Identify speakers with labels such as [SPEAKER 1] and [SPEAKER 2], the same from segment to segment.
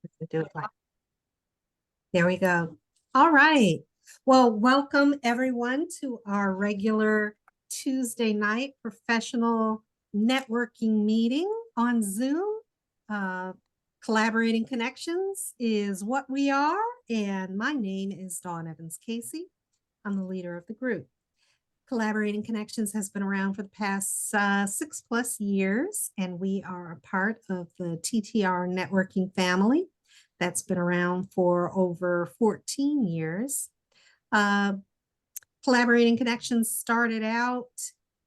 [SPEAKER 1] Do it like there we go. All right. Well, welcome everyone to our regular Tuesday night professional networking meeting on Zoom. Uh, Collaborating Connections is what we are, and my name is Dawn Evans Casey. I'm the leader of the group. Collaborating Connections has been around for the past 6+ years, and we are a part of the TTR networking family that's been around for over 14 years. Uh, Collaborating Connections started out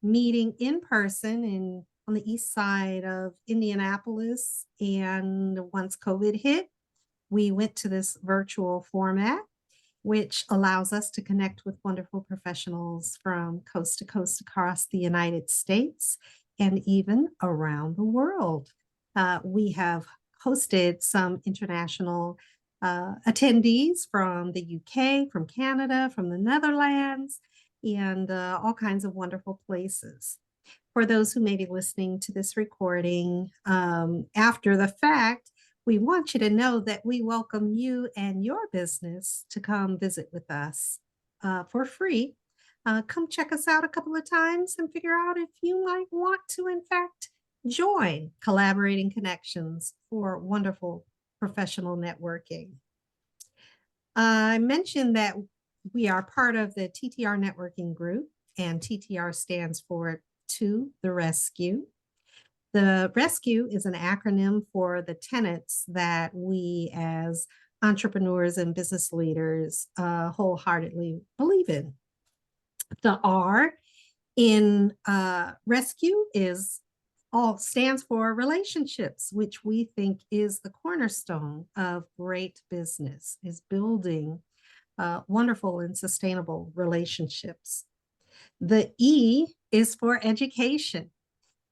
[SPEAKER 1] meeting in person on the east side of Indianapolis, and once COVID hit, we went to this virtual format which allows us to connect with wonderful professionals from coast to coast across the United States and even around the world. We have hosted some international attendees from the UK, from Canada, from the Netherlands, and all kinds of wonderful places. For those who may be listening to this recording after the fact, we want you to know that we welcome you and your business to come visit with us for free. Come check us out a couple of times and figure out if you might want to, in fact, join Collaborating Connections for wonderful professional networking. I mentioned that we are part of the TTR networking group, and TTR stands for To the Rescue. The rescue is an acronym for the tenets that we as entrepreneurs and business leaders wholeheartedly believe in. The R in rescue is all stands for relationships, which we think is the cornerstone of great business, is building wonderful and sustainable relationships. The E is for education.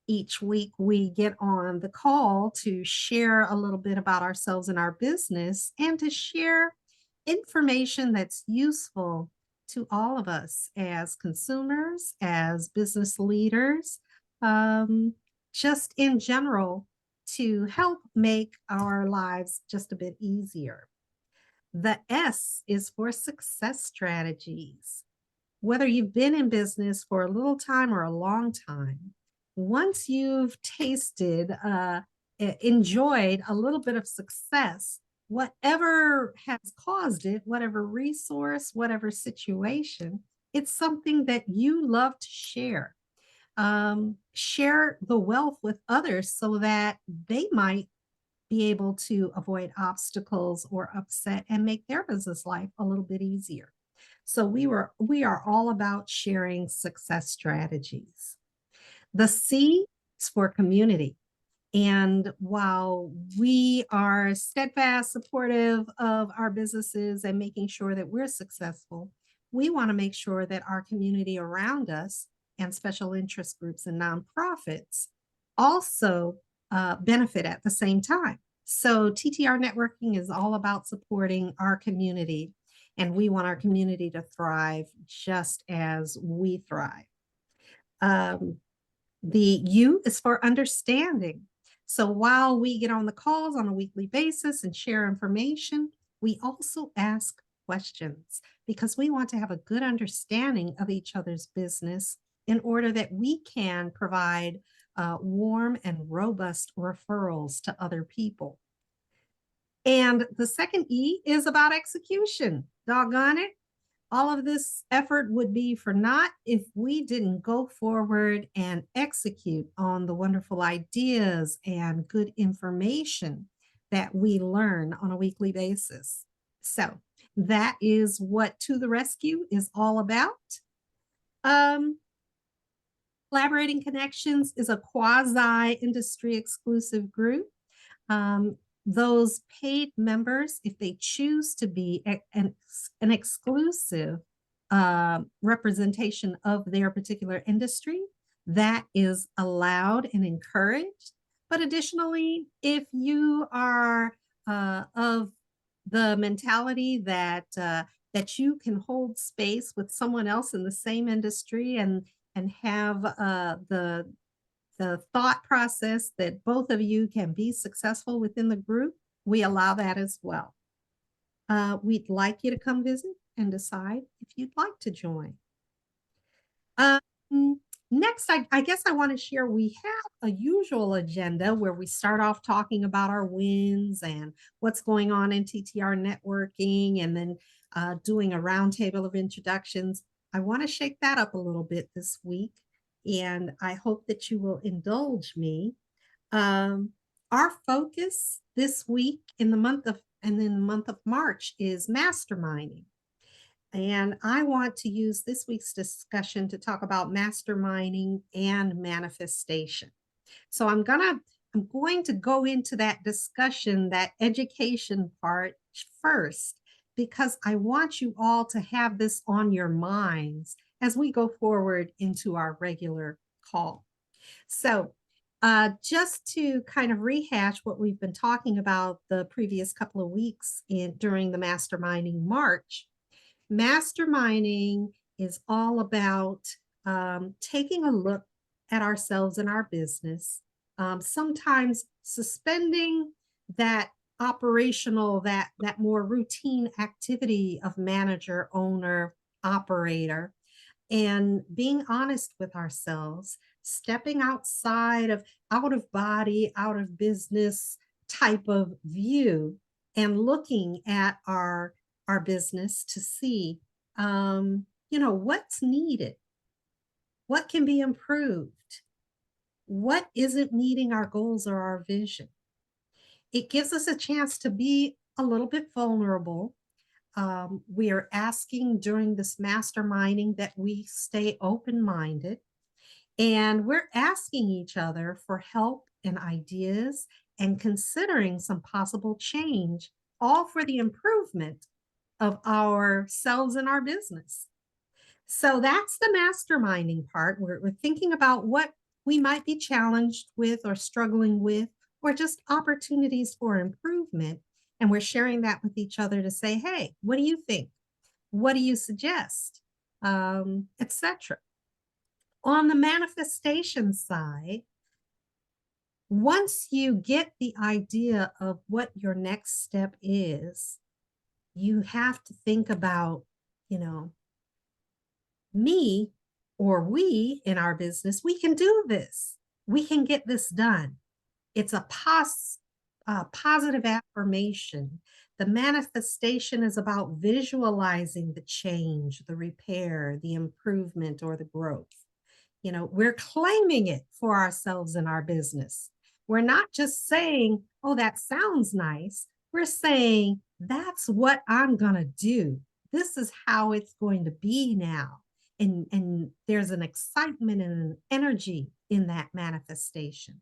[SPEAKER 1] Each week we get on the call to share a little bit about ourselves and our business and to share information that's useful to all of us as consumers, as business leaders, just in general to help make our lives just a bit easier. The S is for success strategies. Whether you've been in business for a little time or a long time, once you've tasted, enjoyed a little bit of success, whatever has caused it, whatever resource, whatever situation, it's something that you love to share. Share the wealth with others so that they might be able to avoid obstacles or upset and make their business life a little bit easier. So we are all about sharing success strategies. The C is for community. And while we are steadfast, supportive of our businesses and making sure that we're successful, we want to make sure that our community around us and special interest groups and nonprofits also benefit at the same time. So TTR networking is all about supporting our community, and we want our community to thrive just as we thrive. The U is for understanding. So while we get on the calls on a weekly basis and share information, we also ask questions because we want to have a good understanding of each other's business in order that we can provide warm and robust referrals to other people. And the second E is about execution. Doggone it. All of this effort would be for naught if we didn't go forward and execute on the wonderful ideas and good information that we learn on a weekly basis. So that is what To the Rescue is all about. Collaborating Connections is a quasi-industry exclusive group. Those paid members, if they choose to be an exclusive representation of their particular industry, that is allowed and encouraged. But additionally, if you are of the mentality that that you can hold space with someone else in the same industry and have the thought process that both of you can be successful within the group, We allow that as well. We'd like you to come visit and decide if you'd like to join. Um, Next, I guess I want to share we have a usual agenda where we start off talking about our wins and what's going on in TTR networking and then doing a roundtable of introductions. I want to shake that up a little bit this week, and I hope that you will indulge me. Um, our focus this week in the month of and in the month of March is masterminding. And I want to use this week's discussion to talk about masterminding and manifestation. So I'm going to go into that discussion, that education part first, because I want you all to have this on your minds as we go forward into our regular call. So, just to kind of rehash what we've been talking about the previous couple of weeks during the Masterminding March, masterminding is all about taking a look at ourselves and our business, sometimes suspending that operational, that more routine activity of manager, owner, operator, and being honest with ourselves, stepping outside of out of body, out of business type of view, and looking at our business to see, what's needed, what can be improved, what isn't meeting our goals or our vision. It gives us a chance to be a little bit vulnerable. We are asking during this masterminding that we stay open minded, and we're asking each other for help and ideas and considering some possible change, all for the improvement of ourselves and our business. So that's the masterminding part. We're thinking about what we might be challenged with or struggling with, or just opportunities for improvement. And we're sharing that with each other to say, hey, what do you think? What do you suggest? Etc. On the manifestation side, once you get the idea of what your next step is, you have to think about, you know, me or we in our business, we can do this. We can get this done. It's a positive affirmation. The manifestation is about visualizing the change, the repair, the improvement, or the growth. We're claiming it for ourselves in our business. We're not just saying, oh, that sounds nice. We're saying, that's what I'm going to do. This is how it's going to be now. And there's an excitement and an energy in that manifestation.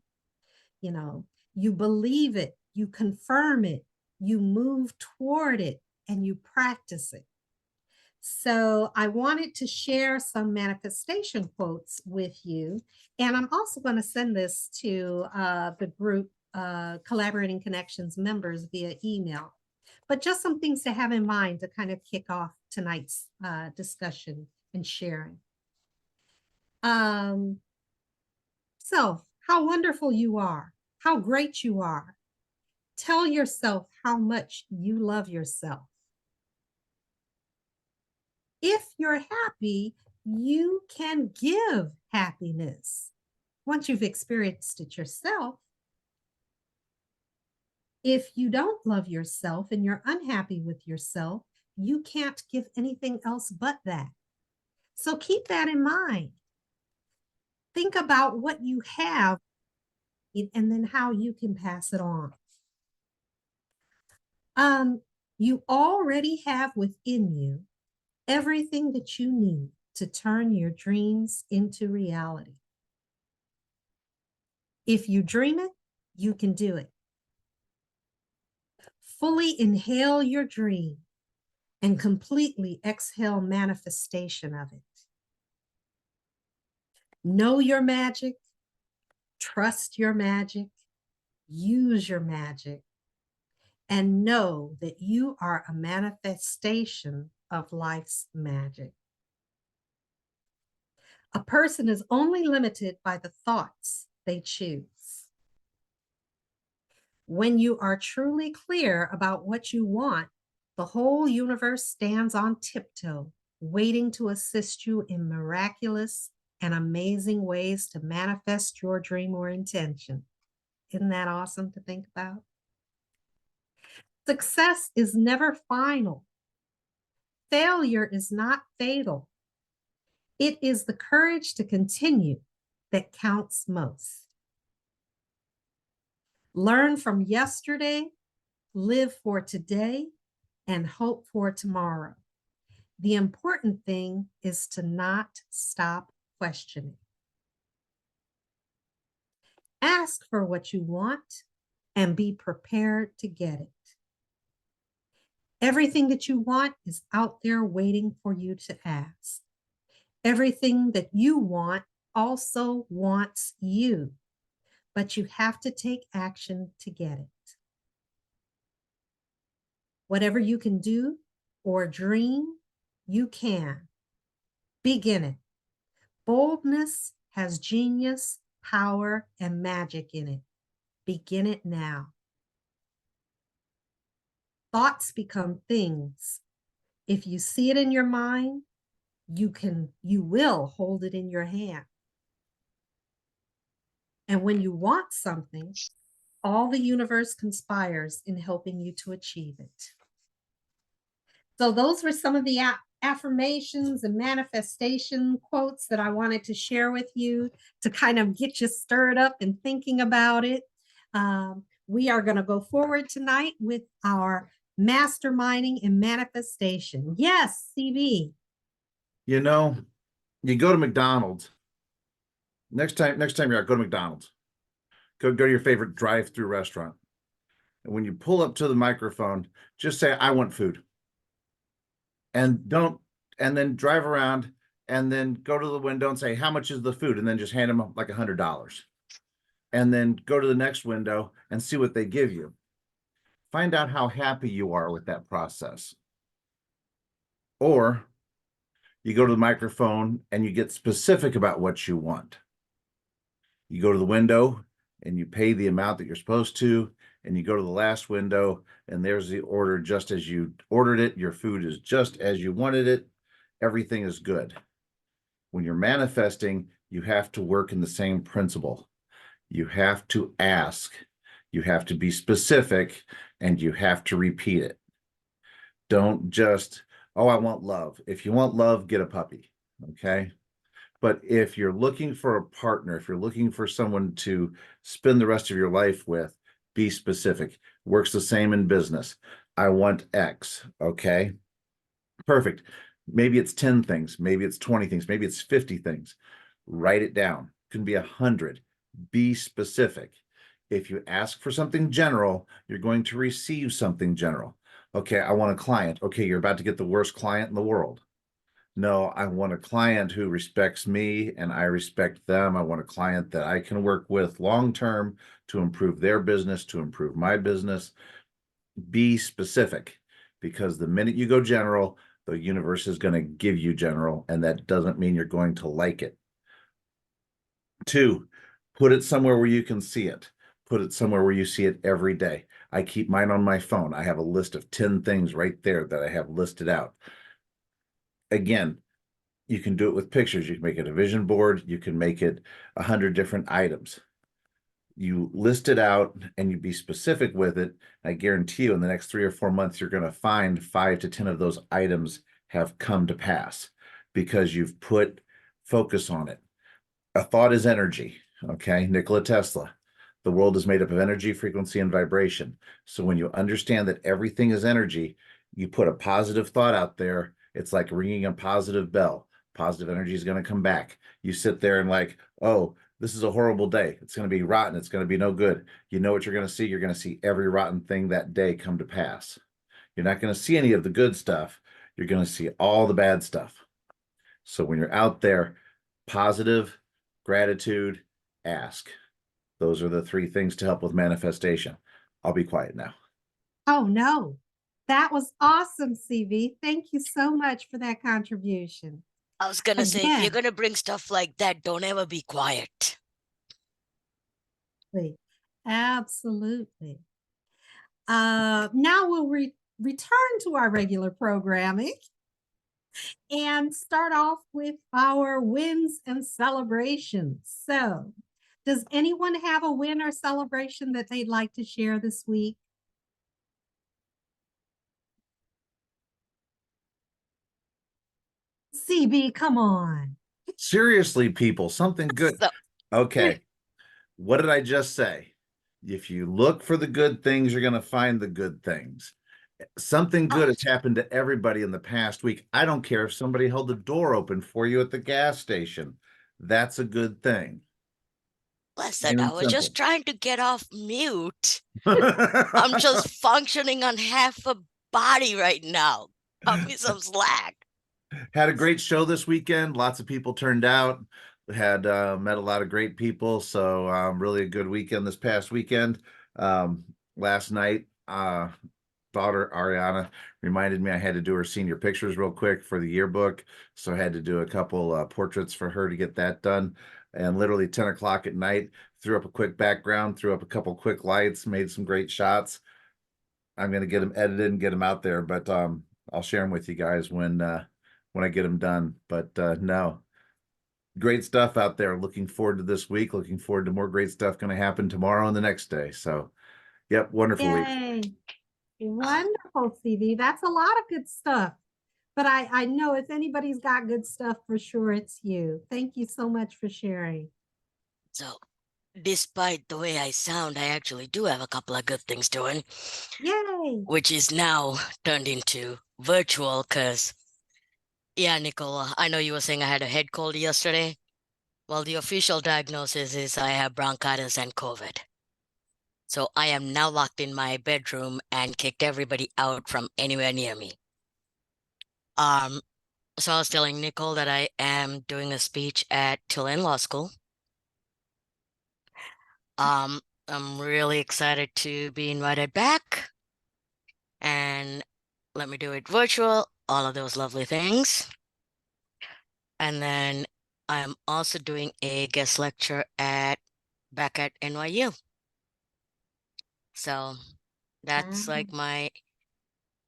[SPEAKER 1] You know, you believe it, you confirm it, you move toward it, and you practice it. So I wanted to share some manifestation quotes with you. And I'm also going to send this to the group Collaborating Connections members via email. But just some things to have in mind to kind of kick off tonight's discussion and sharing. So, how wonderful you are, how great you are. Tell yourself how much you love yourself. If you're happy, you can give happiness once you've experienced it yourself. If you don't love yourself and you're unhappy with yourself, you can't give anything else but that. So keep that in mind. Think about what you have and then how you can pass it on. You already have within you everything that you need to turn your dreams into reality. If you dream it, you can do it. Fully inhale your dream and completely exhale manifestation of it. Know your magic, trust your magic, use your magic, and know that you are a manifestation of life's magic. A person is only limited by the thoughts they choose. When you are truly clear about what you want, the whole universe stands on tiptoe, waiting to assist you in miraculous and amazing ways to manifest your dream or intention. Isn't that awesome to think about? Success is never final. Failure is not fatal. It is the courage to continue that counts most. Learn from yesterday, live for today, and hope for tomorrow. The important thing is to not stop questioning. Ask for what you want and be prepared to get it. Everything that you want is out there waiting for you to ask. Everything that you want also wants you, but you have to take action to get it. Whatever you can do or dream, you can. Begin it. Boldness has genius, power, and magic in it. Begin it now. Thoughts become things. If you see it in your mind, you will hold it in your hand. And when you want something, all the universe conspires in helping you to achieve it. So those were some of the affirmations and manifestation quotes that I wanted to share with you to kind of get you stirred up and thinking about it. We are going to go forward tonight with our masterminding and manifestation. Yes, CB.
[SPEAKER 2] You know, you go to McDonald's. Next time you're out, go to McDonald's. Go to your favorite drive-through restaurant. And when you pull up to the microphone, just say, I want food. And then drive around and then go to the window and say, how much is the food? And then just hand them like $100. And then go to the next window and see what they give you. Find out how happy you are with that process. Or you go to the microphone and you get specific about what you want. You go to the window and you pay the amount that you're supposed to, and you go to the last window and there's the order just as you ordered it. Your food is just as you wanted it. Everything is good. When you're manifesting, you have to work in the same principle. You have to ask, you have to be specific, and you have to repeat it. Don't just, oh, I want love. If you want love, get a puppy, okay? But if you're looking for a partner, if you're looking for someone to spend the rest of your life with, be specific. Works the same in business. I want X, okay? Perfect. Maybe it's 10 things, maybe it's 20 things, maybe it's 50 things. Write it down. It can be 100. Be specific. If you ask for something general, you're going to receive something general. Okay, I want a client. Okay, you're about to get the worst client in the world. No, I want a client who respects me and I respect them. I want a client that I can work with long-term to improve their business, to improve my business. Be specific, because the minute you go general, the universe is going to give you general, and that doesn't mean you're going to like it. 2, put it somewhere where you can see it. Put it somewhere where you see it every day. I keep mine on my phone. I have a list of 10 things right there that I have listed out. Again, you can do it with pictures. You can make it a vision board. You can make it 100 different items. You list it out and you be specific with it. I guarantee you in the next 3 or 4 months, you're going to find 5 to 10 of those items have come to pass because you've put focus on it. A thought is energy. Okay. Nikola Tesla. The world is made up of energy, frequency, and vibration. So when you understand that everything is energy, you put a positive thought out there. It's like ringing a positive bell. Positive energy is going to come back. You sit there and like, oh, this is a horrible day. It's going to be rotten. It's going to be no good. You know what you're going to see? You're going to see every rotten thing that day come to pass. You're not going to see any of the good stuff. You're going to see all the bad stuff. So when you're out there, positive, gratitude, ask. Those are the 3 things to help with manifestation. I'll be quiet now.
[SPEAKER 1] Oh, no. That was awesome, CB. Thank you so much for that contribution.
[SPEAKER 3] I was going to say, if you're going to bring stuff like that, don't ever be quiet.
[SPEAKER 1] Absolutely. Now we'll return to our regular programming and start off with our wins and celebrations. So, does anyone have a win or celebration that they'd like to share this week? CB, come on.
[SPEAKER 2] Seriously, people, something good.
[SPEAKER 3] So,
[SPEAKER 2] Okay. What did I just say? If you look for the good things, you're going to find the good things. Something good has happened to everybody in the past week. I don't care if somebody held the door open for you at the gas station. That's a good thing.
[SPEAKER 3] listen,
[SPEAKER 2] Plain
[SPEAKER 3] I
[SPEAKER 2] and
[SPEAKER 3] was just
[SPEAKER 2] simple.
[SPEAKER 3] trying to get off mute. I'm just functioning on half a body right now. Cut me some slack.
[SPEAKER 2] Had a great show this weekend. Lots of people turned out. Had met a lot of great people. So really a good weekend this past weekend. Last night, daughter Ariana reminded me I had to do her senior pictures real quick for the yearbook. So I had to do a couple portraits for her to get that done. And literally 10 o'clock at night, threw up a quick background, threw up a couple quick lights, made some great shots. I'm going to get them edited and get them out there, but I'll share them with you guys when I get them done. But no, great stuff out there. Looking forward to this week. Looking forward to more great stuff going to happen tomorrow and the next day. So, yep, wonderful week.
[SPEAKER 1] Yay. Wonderful, CV. That's a lot of good stuff. But I know if anybody's got good stuff, for sure it's you. Thank you so much for sharing.
[SPEAKER 3] So, despite the way I sound, I actually do have a couple of good things doing.
[SPEAKER 1] Yay.
[SPEAKER 3] Which is now turned into virtual because, yeah, Nicola, I know you were saying I had a head cold yesterday. Well, the official diagnosis is I have bronchitis and COVID. So I am now locked in my bedroom and kicked everybody out from anywhere near me. So I was telling Nicole that I am doing a speech at Tulane Law School. I'm really excited to be invited back. And let me do it virtual, all of those lovely things. And then I'm also doing a guest lecture back at NYU. So that's
[SPEAKER 1] Wow.
[SPEAKER 3] like my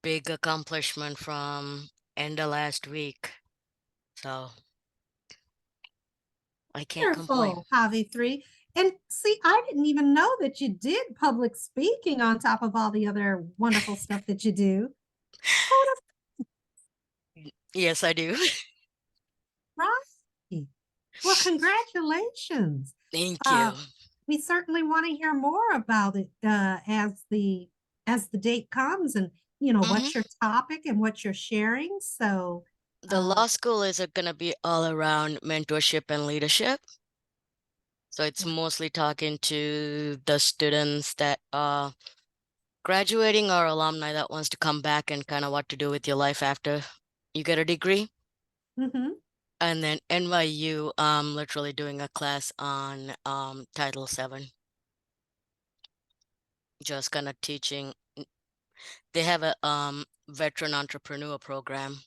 [SPEAKER 3] big accomplishment from end of last week. So I can't complain.
[SPEAKER 1] Wonderful, Javi 3. And see, I didn't even know that you did public speaking on top of all the other wonderful stuff that you do.
[SPEAKER 3] Yes, I do.
[SPEAKER 1] Right. Well, congratulations.
[SPEAKER 3] Thank
[SPEAKER 1] Uh,
[SPEAKER 3] you.
[SPEAKER 1] we certainly want to hear more about it as the date comes, and what's your topic and what you're sharing. So
[SPEAKER 3] The law school is going to be all around mentorship and leadership. So it's mostly talking to the students that are graduating or alumni that wants to come back and kind of what to do with your life after you get a degree.
[SPEAKER 1] mhm.
[SPEAKER 3] And then NYU, I'm literally doing a class on Title VII. Just kind of teaching. They have a veteran entrepreneur program.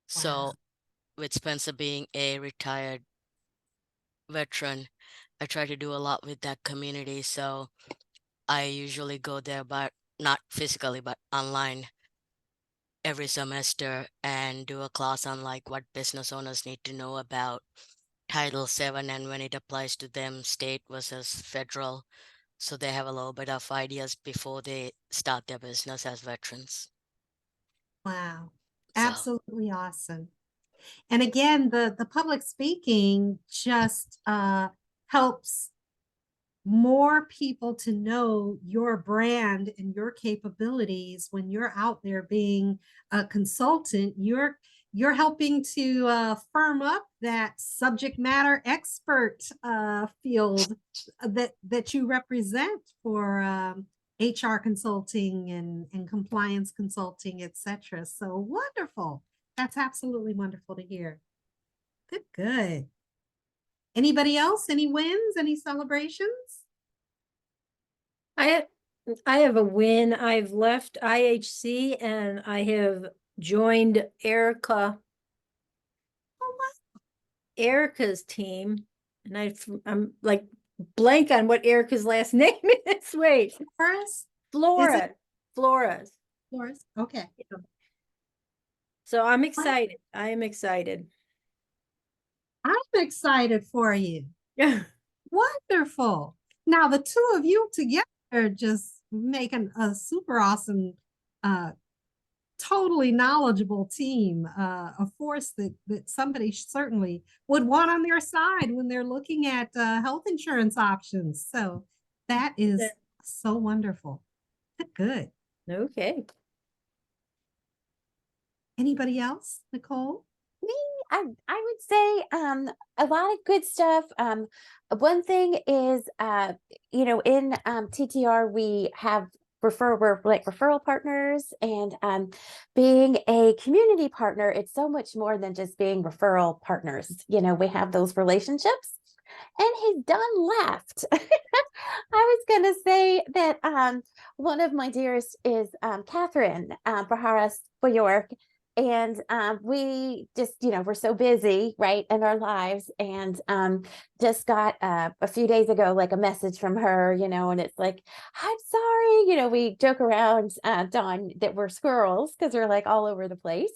[SPEAKER 3] So
[SPEAKER 1] Wow.
[SPEAKER 3] with Spencer being a retired veteran, I try to do a lot with that community. So I usually go there, but not physically, but online every semester and do a class on like what business owners need to know about Title VII and when it applies to them, state versus federal. So they have a little bit of ideas before they start their business as veterans.
[SPEAKER 1] Wow.
[SPEAKER 3] So
[SPEAKER 1] Absolutely awesome. And again, the public speaking just helps more people to know your brand and your capabilities when you're out there being a consultant. You're helping to firm up that subject matter expert field that you represent for HR consulting and compliance consulting, etc. So wonderful. That's absolutely wonderful to hear. Good, good. Anybody else? Any wins? Any celebrations?
[SPEAKER 4] I have a win. I've left IHC and I have joined Erica's team. And I'm like blank on what Erica's last name is. Wait.
[SPEAKER 1] First?
[SPEAKER 4] Flora, Flora's.
[SPEAKER 1] Flores? Okay.
[SPEAKER 4] So I'm excited. I am excited.
[SPEAKER 1] I'm excited for you.
[SPEAKER 4] Yeah.
[SPEAKER 1] Wonderful. Now the two of you together just making a super awesome, totally knowledgeable team, a force that somebody certainly would want on their side when they're looking at health insurance options. So that is so wonderful. Good.
[SPEAKER 4] Okay.
[SPEAKER 1] Anybody else, Nicole?
[SPEAKER 5] Me, I would say a lot of good stuff. One thing is you know, in TTR we have we're like referral partners, and being a community partner, it's so much more than just being referral partners. You know, we have those relationships. And he's done left. I was gonna say that one of my dearest is Catherine Baharas York. And we just, you know, we're so busy, right, in our lives, and just got a few days ago like a message from her, you know, and it's like, I'm sorry, you know, we joke around, Dawn, that we're squirrels because we're like all over the place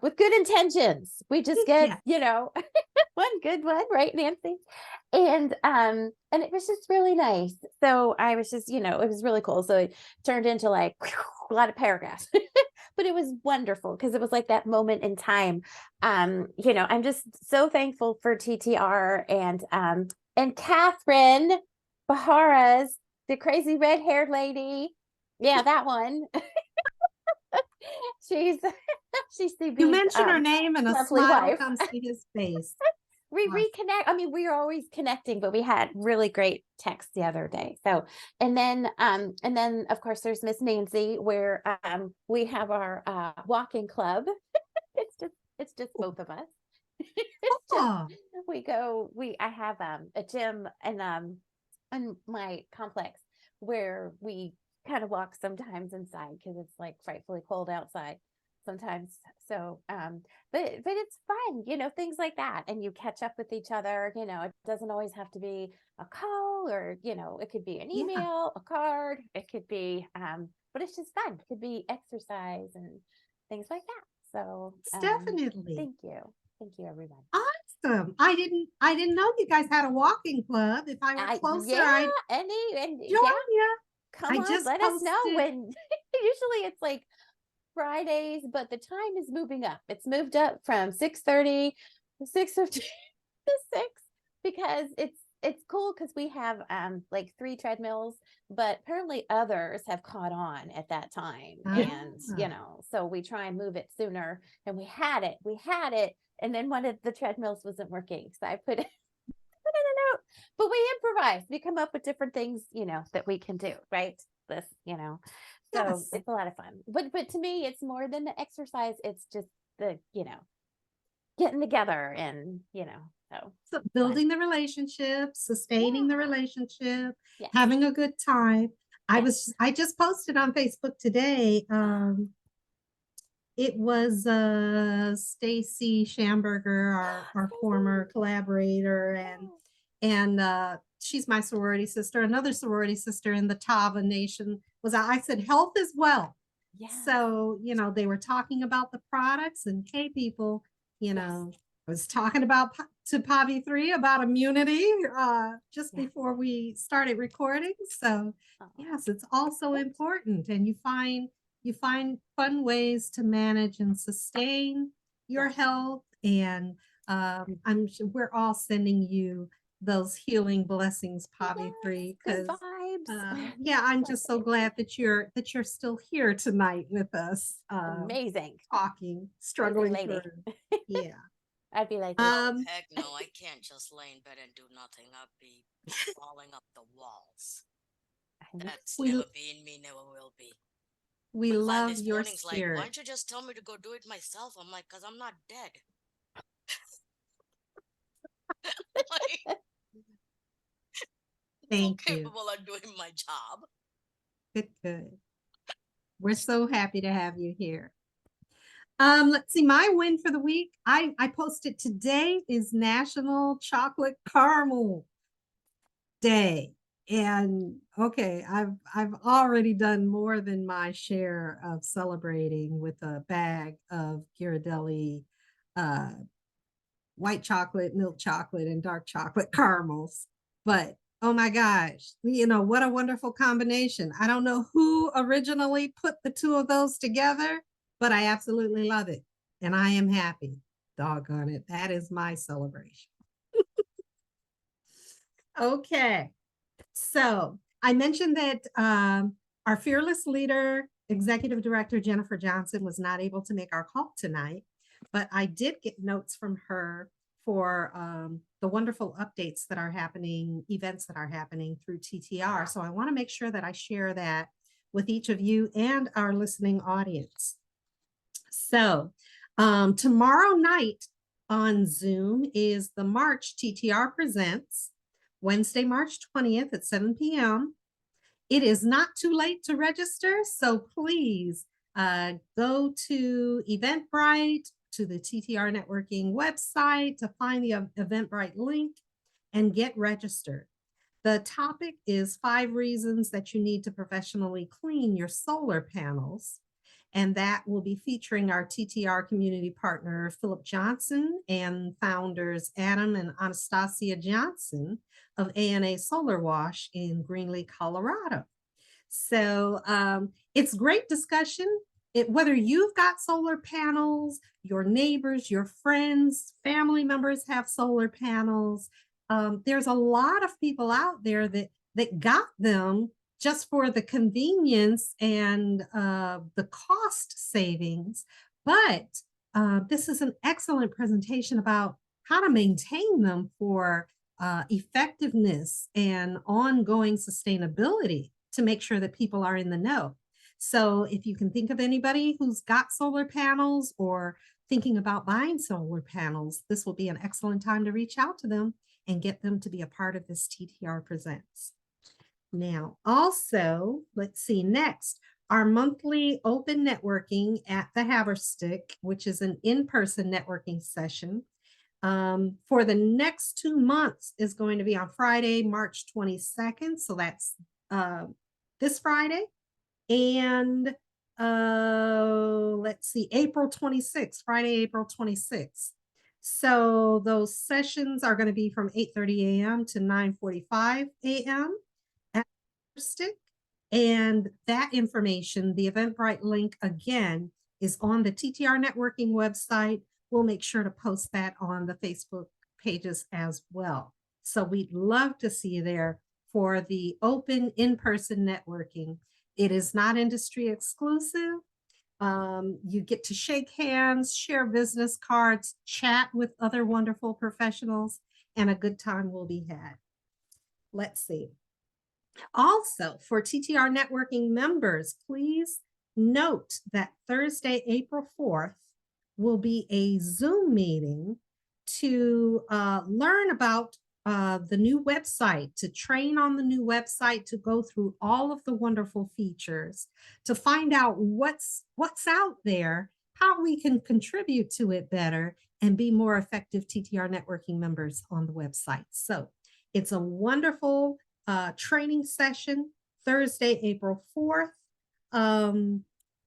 [SPEAKER 5] with good intentions. We just get,
[SPEAKER 1] Yeah.
[SPEAKER 5] you know, one good one, right, Nancy? And it was just really nice. So I was just, you know, it was really cool. So it turned into like a lot of paragraphs. But it was wonderful because it was like that moment in time. You know, I'm just so thankful for TTR and Catherine Baharas, the crazy red-haired lady. Yeah, that one. she's CB's
[SPEAKER 1] You mention her name and a
[SPEAKER 5] lovely
[SPEAKER 1] smile
[SPEAKER 5] wife.
[SPEAKER 1] comes to his face.
[SPEAKER 5] We
[SPEAKER 1] Awesome.
[SPEAKER 5] reconnect. I mean, we are always connecting, but we had really great texts the other day. So, and then of course there's Miss Nancy, where we have our walking club. it's just both of us.
[SPEAKER 1] Oh,
[SPEAKER 5] I have a gym and in my complex where we kind of walk sometimes inside because it's like frightfully cold outside sometimes. So but it's fun, you know, things like that, and you catch up with each other. You know, it doesn't always have to be a call, or, you know, it could be an
[SPEAKER 1] Yeah.
[SPEAKER 5] email, a card, it could be but it's just fun. It could be exercise and things like that. So
[SPEAKER 1] definitely.
[SPEAKER 5] thank you everyone.
[SPEAKER 1] Awesome. I didn't know you guys had a walking club. If I were closer,
[SPEAKER 5] Yeah,
[SPEAKER 1] I'd
[SPEAKER 5] and
[SPEAKER 1] join
[SPEAKER 5] yeah,
[SPEAKER 1] you.
[SPEAKER 5] come
[SPEAKER 1] I
[SPEAKER 5] on,
[SPEAKER 1] just
[SPEAKER 5] let us know
[SPEAKER 1] posted-
[SPEAKER 5] when. Usually it's like Fridays, but the time is moving up. It's moved up from 6:30 to 6:50 to 6, because it's cool because we have like 3 treadmills, but apparently others have caught on at that time. And
[SPEAKER 1] Ah.
[SPEAKER 5] you know, so we try and move it sooner, and we had it, and then one of the treadmills wasn't working, so I put it in a note. But we improvise, we come up with different things, you know, that we can do, right? This, you know, so
[SPEAKER 1] Yes.
[SPEAKER 5] it's a lot of fun. But to me, it's more than the exercise. It's just the, you know, getting together, and, you know,
[SPEAKER 1] So building the relationship, sustaining the
[SPEAKER 5] Yeah.
[SPEAKER 1] relationship,
[SPEAKER 5] Yes.
[SPEAKER 1] having a good time.
[SPEAKER 5] Yes.
[SPEAKER 1] I just posted on Facebook today. It was Stacy Schamberger, our former collaborator, and she's my sorority sister. Another sorority sister in the Tava Nation was out. I said, health is wealth.
[SPEAKER 5] Yeah.
[SPEAKER 1] So, you know, they were talking about the products, and hey, people, you know, I was talking about to Pavi 3 about immunity just
[SPEAKER 5] Yeah.
[SPEAKER 1] before we started recording. So yes, it's also important, and you find fun ways to manage and sustain your health. And I'm sure we're all sending you those healing blessings, Pavi 3,
[SPEAKER 5] Good
[SPEAKER 1] because
[SPEAKER 5] vibes.
[SPEAKER 1] yeah, I'm just so glad that you're still here tonight with us,
[SPEAKER 5] Amazing.
[SPEAKER 1] talking, struggling
[SPEAKER 5] lady.
[SPEAKER 1] through. Yeah.
[SPEAKER 5] I'd be like,
[SPEAKER 3] Oh, heck no, I can't just lay in bed and do nothing. I'd be falling up the walls. That's
[SPEAKER 1] We-
[SPEAKER 3] never been me, never will be.
[SPEAKER 1] We
[SPEAKER 3] My
[SPEAKER 1] love
[SPEAKER 3] this
[SPEAKER 1] your
[SPEAKER 3] morning's like, why
[SPEAKER 1] spirit.
[SPEAKER 3] don't you just tell me to go do it myself? I'm like, because I'm not dead. Like, I'm
[SPEAKER 1] Thank you.
[SPEAKER 3] capable of doing my job.
[SPEAKER 1] Good. We're so happy to have you here. Let's see, my win for the week. I posted today is National Chocolate Caramel Day. And okay, I've already done more than my share of celebrating with a bag of Ghirardelli uh, white chocolate, milk chocolate, and dark chocolate caramels. But oh my gosh, what a wonderful combination. I don't know who originally put the two of those together, but I absolutely love it. And I am happy. Doggone it. That is my celebration. Okay. So I mentioned that our fearless leader, executive director Jennifer Johnson, was not able to make our call tonight, but I did get notes from her for the wonderful updates that are happening, events that are happening through TTR. So I want to make sure that I share that with each of you and our listening audience. So tomorrow night on Zoom is the March TTR Presents, Wednesday, March 20th at 7 p.m. It is not too late to register, so please go to Eventbrite, to the TTR Networking website to find the Eventbrite link and get registered. The topic is 5 reasons that you need to professionally clean your solar panels. And that will be featuring our TTR community partner, Philip Johnson, and founders Adam and Anastasia Johnson of ANA Solar Wash in Greenlee, Colorado. So it's great discussion. Whether you've got solar panels, your neighbors, your friends, family members have solar panels. There's a lot of people out there that got them just for the convenience and the cost savings. But this is an excellent presentation about how to maintain them for effectiveness and ongoing sustainability to make sure that people are in the know. So if you can think of anybody who's got solar panels or thinking about buying solar panels, this will be an excellent time to reach out to them and get them to be a part of this TTR Presents. Now, also, let's see, next, our monthly open networking at the Haverstick, which is an in-person networking session for the next 2 months is going to be on Friday, March 22nd. So that's this Friday. And let's see, April 26th, Friday, April 26th. So those sessions are going to be from 8:30 a.m. to 9:45 a.m. at Stick. And that information, the Eventbrite link again, is on the TTR Networking website. We'll make sure to post that on the Facebook pages as well. So we'd love to see you there for the open in-person networking. It is not industry exclusive. You get to shake hands, share business cards, chat with other wonderful professionals, and a good time will be had. Let's see. Also, for TTR Networking members, please note that Thursday, April 4th, will be a Zoom meeting to learn about the new website, to train on the new website, to go through all of the wonderful features, to find out what's out there, how we can contribute to it better, and be more effective TTR Networking members on the website. So it's a wonderful training session, Thursday, April 4th.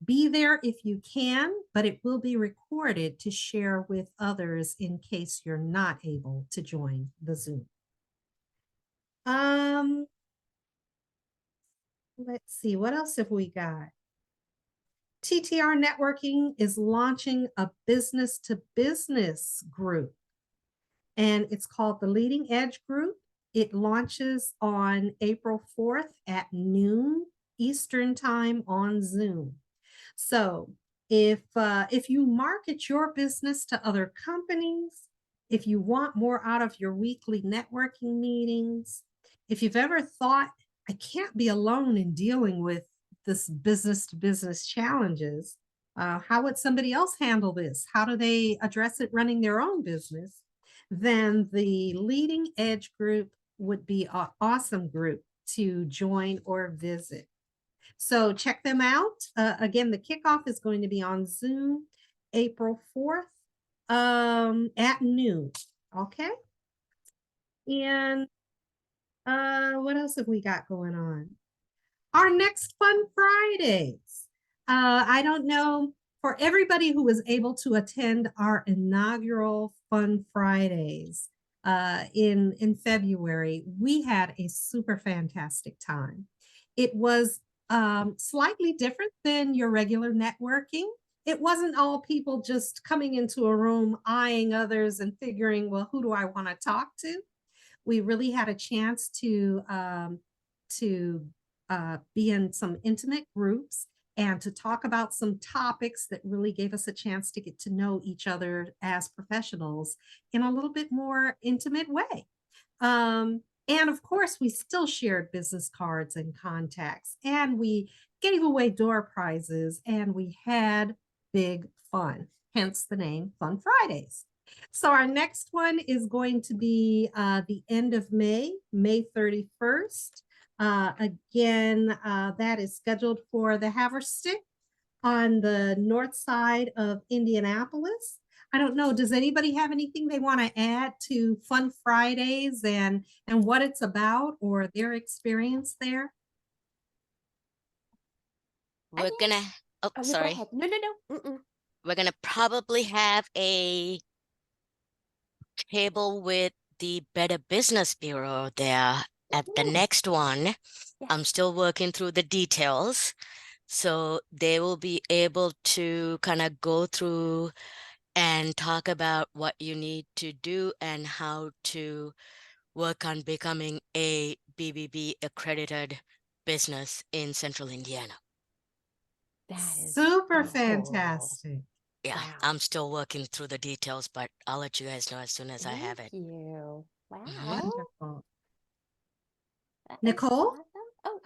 [SPEAKER 1] Be there if you can, but it will be recorded to share with others in case you're not able to join the Zoom. Let's see, what else have we got? TTR Networking is launching a business-to-business group, and it's called the Leading Edge Group. It launches on April 4th at noon Eastern Time on Zoom. So if you market your business to other companies, if you want more out of your weekly networking meetings, if you've ever thought, I can't be alone in dealing with this business-to-business challenges, how would somebody else handle this? How do they address it running their own business? Then the Leading Edge Group would be an awesome group to join or visit. So check them out. Again, the kickoff is going to be on Zoom, April 4th at noon. Okay. And What else have we got going on? Our next Fun Fridays. I don't know, for everybody who was able to attend our inaugural Fun Fridays in February, we had a super fantastic time. It was slightly different than your regular networking. It wasn't all people just coming into a room, eyeing others and figuring, well, who do I want to talk to? We really had a chance to be in some intimate groups and to talk about some topics that really gave us a chance to get to know each other as professionals in a little bit more intimate way. And of course, we still shared business cards and contacts, and we gave away door prizes, and we had big fun, hence the name Fun Fridays. So our next one is going to be the end of May, May 31st. Again, that is scheduled for the Haverstick on the north side of Indianapolis. I don't know, does anybody have anything they want to add to Fun Fridays and what it's about or their experience there?
[SPEAKER 5] I
[SPEAKER 3] We're
[SPEAKER 5] think-
[SPEAKER 3] gonna, oh,
[SPEAKER 5] Oh, no, go
[SPEAKER 3] sorry.
[SPEAKER 5] ahead. No, no, no. Mm-mm.
[SPEAKER 3] We're gonna probably have a table with the Better Business Bureau there at the
[SPEAKER 5] Ooh,
[SPEAKER 3] next one.
[SPEAKER 5] yeah.
[SPEAKER 3] I'm still working through the details. So they will be able to kind of go through and talk about what you need to do and how to work on becoming a BBB accredited business in Central Indiana.
[SPEAKER 5] That is
[SPEAKER 1] Super
[SPEAKER 5] so cool.
[SPEAKER 1] fantastic.
[SPEAKER 3] Yeah,
[SPEAKER 5] Wow.
[SPEAKER 3] I'm still working through the details, but I'll let you guys know as soon as I have it.
[SPEAKER 5] Thank you. Wow.
[SPEAKER 1] Wonderful.
[SPEAKER 5] That is
[SPEAKER 1] Nicole?
[SPEAKER 5] awesome. Oh,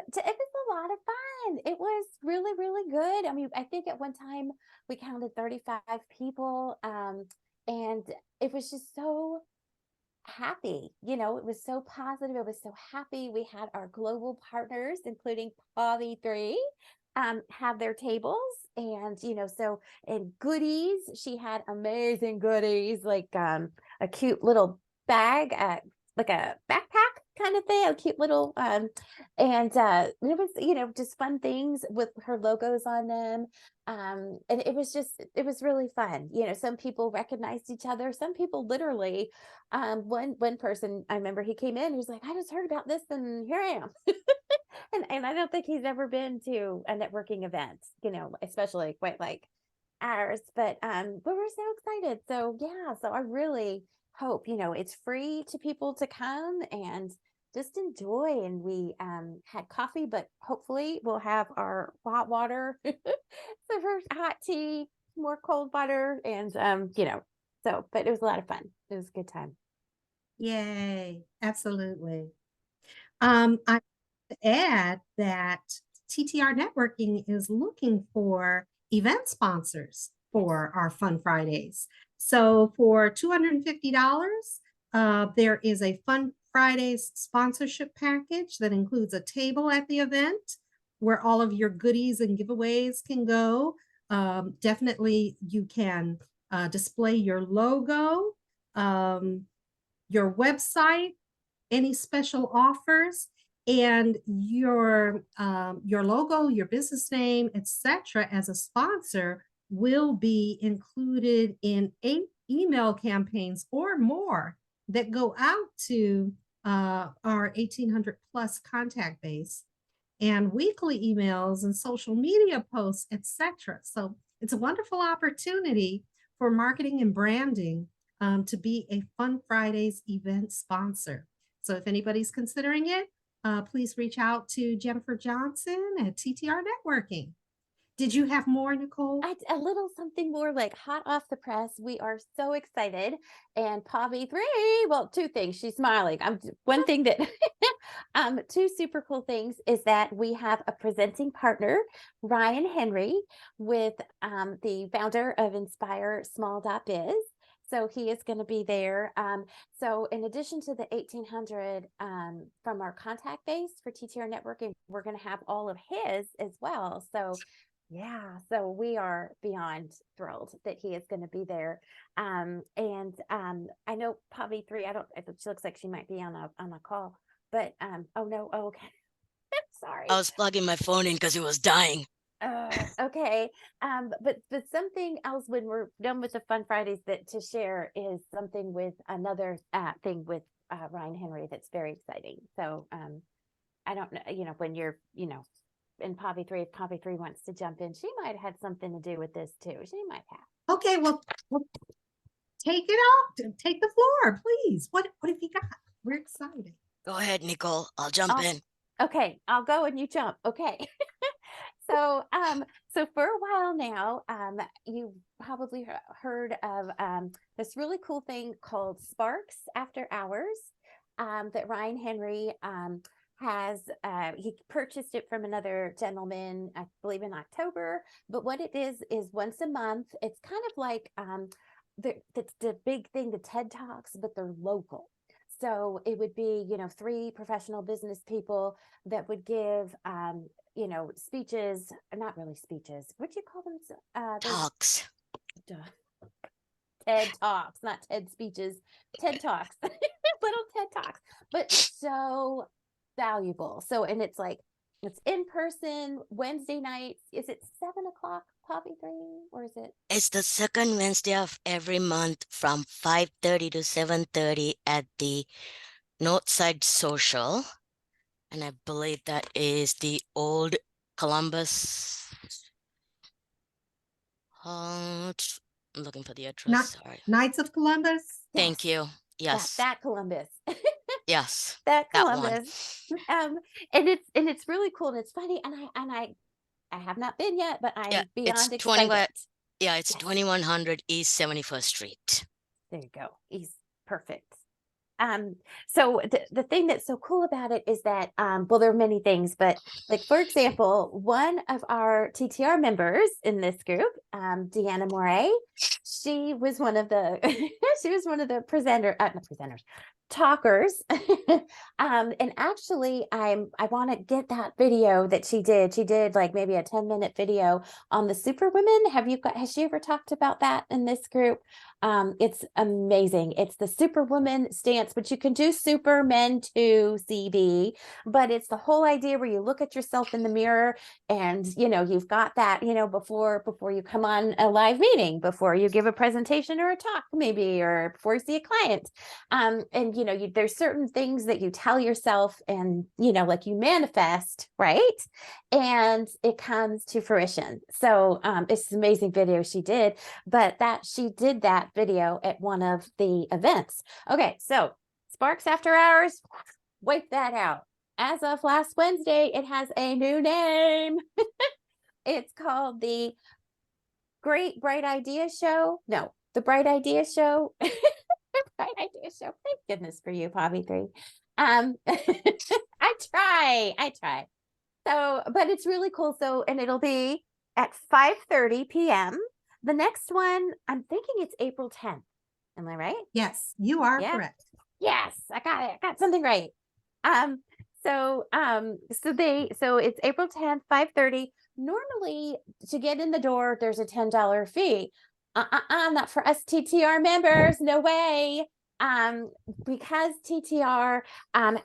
[SPEAKER 5] it was a lot of fun. It was really, really good. I mean, I think at one time we counted 35 people, and it was just so happy. You know, it was so positive. It was so happy. We had our global partners, including Pavi 3, have their tables, and so and goodies. She had amazing goodies, like a cute little bag, like a backpack kind of thing, a cute little and it was just fun things with her logos on them. And it was really fun. Some people recognized each other, some people literally, one person, I remember, he came in, he was like, I just heard about this and here I am. And I don't think he's ever been to a networking event, especially quite like ours, but we're so excited. So yeah, so I really hope, it's free to people to come and just enjoy. And we had coffee, but hopefully we'll have our hot water, so for hot tea, more cold water, and so, but it was a lot of fun. It was a good time.
[SPEAKER 1] Yay, absolutely. I add that TTR Networking is looking for event sponsors for our Fun Fridays. So for $250, there is a Fun Fridays sponsorship package that includes a table at the event where all of your goodies and giveaways can go. Definitely you can display your logo, your website, any special offers, and your logo, your business name, etc. as a sponsor will be included in 8 email campaigns or more that go out to our 1,800 plus contact base, and weekly emails and social media posts, etc. So it's a wonderful opportunity for marketing and branding to be a Fun Fridays event sponsor. So if anybody's considering it, please reach out to Jennifer Johnson at TTR Networking. Did you have more, Nicole?
[SPEAKER 5] A little something more like hot off the press. We are so excited. And Pavi 3, well, 2 things. She's smiling. One thing that, 2 super cool things is that we have a presenting partner, Ryan Henry, with the founder of Inspire Small.biz. So he is going to be there. So in addition to the 1,800 from our contact base for TTR Networking, we're going to have all of his as well. So yeah, so we are beyond thrilled that he is going to be there. And I know Pavi 3, she looks like she might be on a call. but oh no, oh, okay. Sorry.
[SPEAKER 3] I was plugging my phone in because it was dying.
[SPEAKER 5] Okay. But something else when we're done with the Fun Fridays that to share is something with another thing with Ryan Henry that's very exciting. So I don't know, when you're, in Poppy 3, if Poppy 3 wants to jump in, she might have had something to do with this too. She might have.
[SPEAKER 1] Okay, well, take it out. Take the floor, please. What have you got? We're excited.
[SPEAKER 3] Go ahead, Nicole. I'll jump
[SPEAKER 5] Oh.
[SPEAKER 3] in.
[SPEAKER 5] Okay, I'll go and you jump. Okay. So for a while now, you probably heard of this really cool thing called Sparks After Hours that Ryan Henry has. He purchased it from another gentleman, I believe in October. But what it is once a month. It's kind of like the big thing, the TED Talks, but they're local. So it would be, 3 professional business people that would give, speeches, not really speeches. What do you call them?
[SPEAKER 3] Talks.
[SPEAKER 5] TED Talks, not TED speeches, TED Talks, little TED Talks, but so valuable. So, and it's in person Wednesday nights. Is it 7:00, Poppy 3, or is it?
[SPEAKER 3] It's the second Wednesday of every month from 5:30 to 7:30 at the Northside Social. And I believe that is the old Columbus. I'm looking for the address. Sorry.
[SPEAKER 1] Knights of Columbus?
[SPEAKER 3] Thank
[SPEAKER 5] Yes.
[SPEAKER 3] you. Yes.
[SPEAKER 5] That Columbus.
[SPEAKER 3] Yes.
[SPEAKER 5] That
[SPEAKER 3] That one.
[SPEAKER 5] Columbus. And it's really cool and it's funny. And I have not been yet, but I'm
[SPEAKER 3] Yeah,
[SPEAKER 5] beyond
[SPEAKER 3] it's 20
[SPEAKER 5] excited.
[SPEAKER 3] Yeah, it's
[SPEAKER 5] Yes.
[SPEAKER 3] 2100 East 71st Street.
[SPEAKER 5] There you go. He's perfect. So the thing that's so cool about it is that, well, there are many things, but like, for example, one of our TTR members in this group, Deanna Moray, she was one of the, not presenters, talkers. And actually I want to get that video that she did like maybe a 10-minute video on the Superwomen. Has she ever talked about that in this group? It's amazing. It's the Superwoman stance, but you can do Supermen too, CB, but it's the whole idea where you look at yourself in the mirror and, you've got that, before you come on a live meeting, before you give a presentation or a talk maybe, or before you see a client. And, there's certain things that you tell yourself and, like you manifest, right? And it comes to fruition. So it's an amazing video she did, but she did that video at one of the events. Okay, so Sparks After Hours, wipe that out. As of last Wednesday, it has a new name. It's called the Great Bright Idea Show. No, the Bright Idea Show. Bright Idea Show. Thank goodness for you, Poppy 3. I try. So, but it's really cool. So, and it'll be at 5:30 p.m. The next one, I'm thinking it's April 10th. Am I right?
[SPEAKER 1] Yes, you are
[SPEAKER 5] Yeah.
[SPEAKER 1] correct.
[SPEAKER 5] Yes, I got it. I got something right. So it's April 10th, 5:30. Normally to get in the door, there's a $10 fee. Not for us TTR members. No way. Because TTR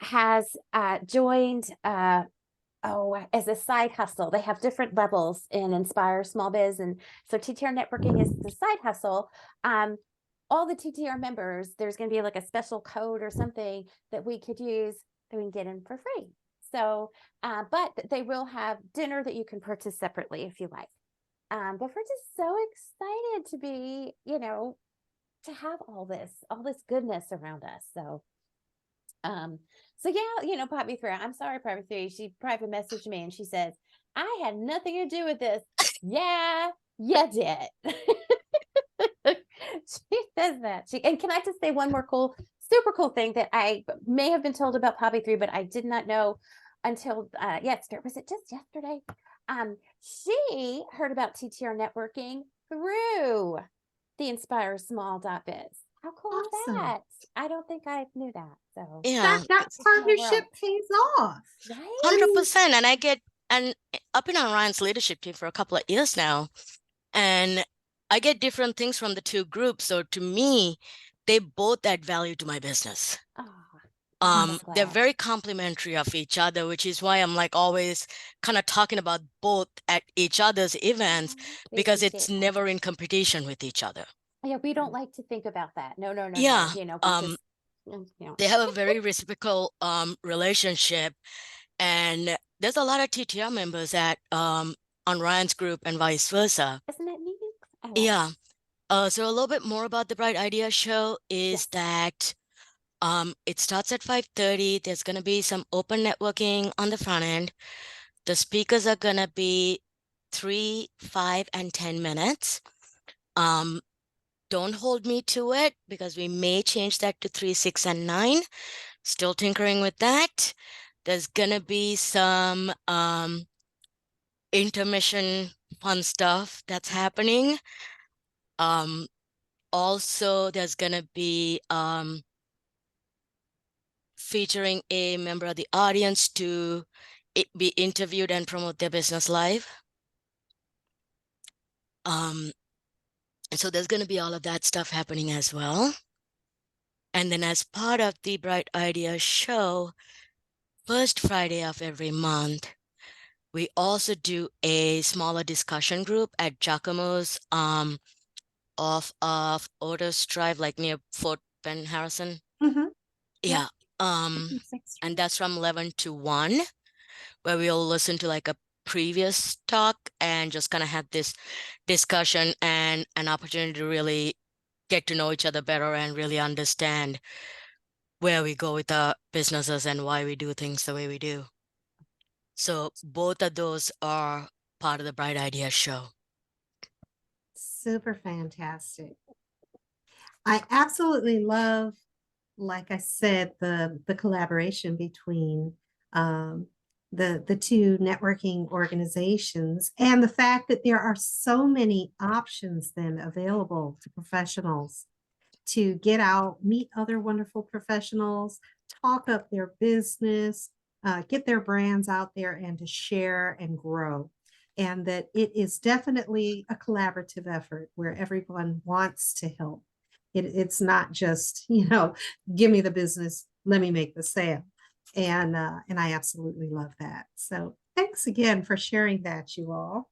[SPEAKER 5] has joined as a side hustle. They have different levels in Inspire Small Biz, and so TTR Networking is the side hustle. All the TTR members, there's going to be like a special code or something that we could use that we can get in for free. So, but they will have dinner that you can purchase separately if you like. But we're just so excited to be, to have all this goodness around us. So yeah, Poppy 3, I'm sorry, Poppy 3, she private messaged me and she says, I had nothing to do with this. Yeah, you did. She says that. And can I just say one more super cool thing that I may have been told about Poppy 3, but I did not know until yesterday. Was it just yesterday? She heard about TTR networking through the Inspire Small.biz. How cool
[SPEAKER 1] Awesome.
[SPEAKER 5] is that? I don't think I knew that. So
[SPEAKER 3] Yeah,
[SPEAKER 1] That partnership pays off.
[SPEAKER 5] right?
[SPEAKER 3] 100%. And I've been on Ryan's leadership team for a couple of years now, and I get different things from the two groups. So to me, they both add value to my business.
[SPEAKER 5] Oh, I'm
[SPEAKER 3] They're
[SPEAKER 5] glad.
[SPEAKER 3] very complementary of each other, which is why I'm like always kind of talking about both at each other's events
[SPEAKER 5] We
[SPEAKER 3] because
[SPEAKER 5] appreciate
[SPEAKER 3] it's
[SPEAKER 5] that.
[SPEAKER 3] never in competition with each other.
[SPEAKER 5] Yeah, we don't like to think about that. No, no, no,
[SPEAKER 3] Yeah,
[SPEAKER 5] no. We just,
[SPEAKER 3] they have a very reciprocal relationship, and there's a lot of TTR members at on Ryan's group and vice versa.
[SPEAKER 5] isn't it neat? I love
[SPEAKER 3] Yeah.
[SPEAKER 5] it.
[SPEAKER 3] So a little bit more about the Bright Idea Show is
[SPEAKER 5] Yes.
[SPEAKER 3] that it starts at 5:30. There's gonna be some open networking on the front end. The speakers are gonna be 3, 5, and 10 minutes. Don't hold me to it because we may change that to 3, 6, and 9. Still tinkering with that. There's gonna be some intermission fun stuff that's happening. Also there's gonna be featuring a member of the audience to be interviewed and promote their business live. And so there's going to be all of that stuff happening as well. And then as part of the Bright Idea Show, first Friday of every month, we also do a smaller discussion group at Giacomo's off of Otis Drive, like near Fort Ben Harrison.
[SPEAKER 1] Mhm.
[SPEAKER 3] Yeah.
[SPEAKER 1] Sixth
[SPEAKER 3] And that's from 11 to 1, where we'll listen to like a previous talk and just kind of have this discussion and an opportunity to really get to know each other better and really understand where we go with our businesses and why we do things the way we do. So both of those are part of the Bright Idea Show.
[SPEAKER 1] Super fantastic. I absolutely love, like I said, the collaboration between the two networking organizations, and the fact that there are so many options then available to professionals to get out, meet other wonderful professionals, talk up their business, get their brands out there, and to share and grow. And that it is definitely a collaborative effort where everyone wants to help. It's not just, give me the business, let me make the sale. And I absolutely love that. So thanks again for sharing that, you all.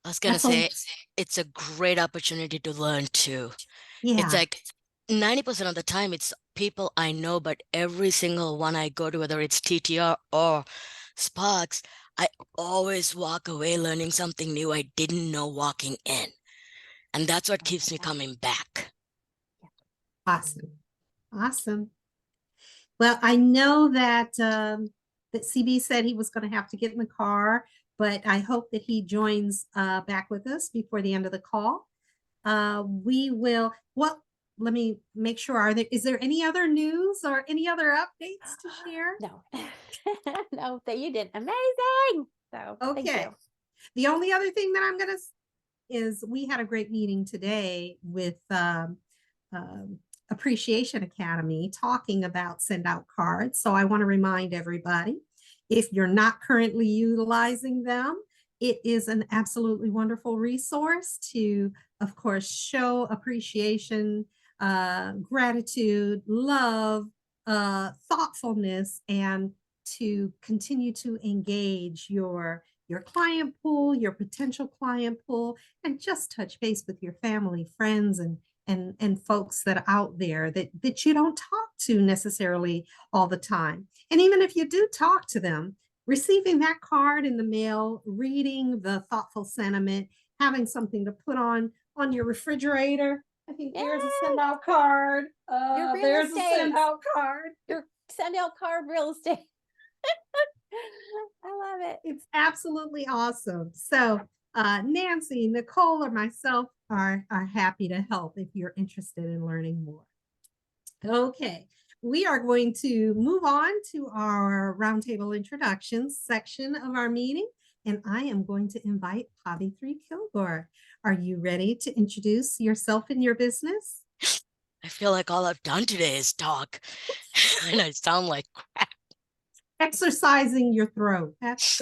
[SPEAKER 3] I was gonna
[SPEAKER 1] That's a-
[SPEAKER 3] say it's a great opportunity to learn too. It's
[SPEAKER 1] Yeah.
[SPEAKER 3] like 90% of the time it's people I know, but every single one I go to, whether it's TTR or Sparks, I always walk away learning something new I didn't know walking in. And that's what keeps me coming back.
[SPEAKER 1] Awesome. Awesome. Well, I know that that CB said he was going to have to get in the car, but I hope that he joins back with us before the end of the call. We will, well, let me make sure. Is there any other news or any other updates to share?
[SPEAKER 5] No, no, that you did amazing. So thank
[SPEAKER 1] Okay.
[SPEAKER 5] you.
[SPEAKER 1] The only other thing that I'm going to is we had a great meeting today with Appreciation Academy talking about send out cards. So I want to remind everybody, if you're not currently utilizing them, it is an absolutely wonderful resource to, of course, show appreciation, gratitude, love, thoughtfulness, and to continue to engage your client pool, your potential client pool, and just touch base with your family, friends, and folks that are out there that you don't talk to necessarily all the time. And even if you do talk to them, receiving that card in the mail, reading the thoughtful sentiment, having something to put on your refrigerator. I think there's a send out card.
[SPEAKER 5] Your real
[SPEAKER 1] There's a
[SPEAKER 5] estate.
[SPEAKER 1] send out card.
[SPEAKER 5] Your send out card real estate. I love it.
[SPEAKER 1] It's absolutely awesome. So Nancy, Nicole, or myself are happy to help if you're interested in learning more. Okay, we are going to move on to our roundtable introductions section of our meeting, and I am going to invite Pavithri Kilgore. Are you ready to introduce yourself and your business?
[SPEAKER 3] I feel like all I've done today is talk, and I sound like crap.
[SPEAKER 1] Exercising your throat. That's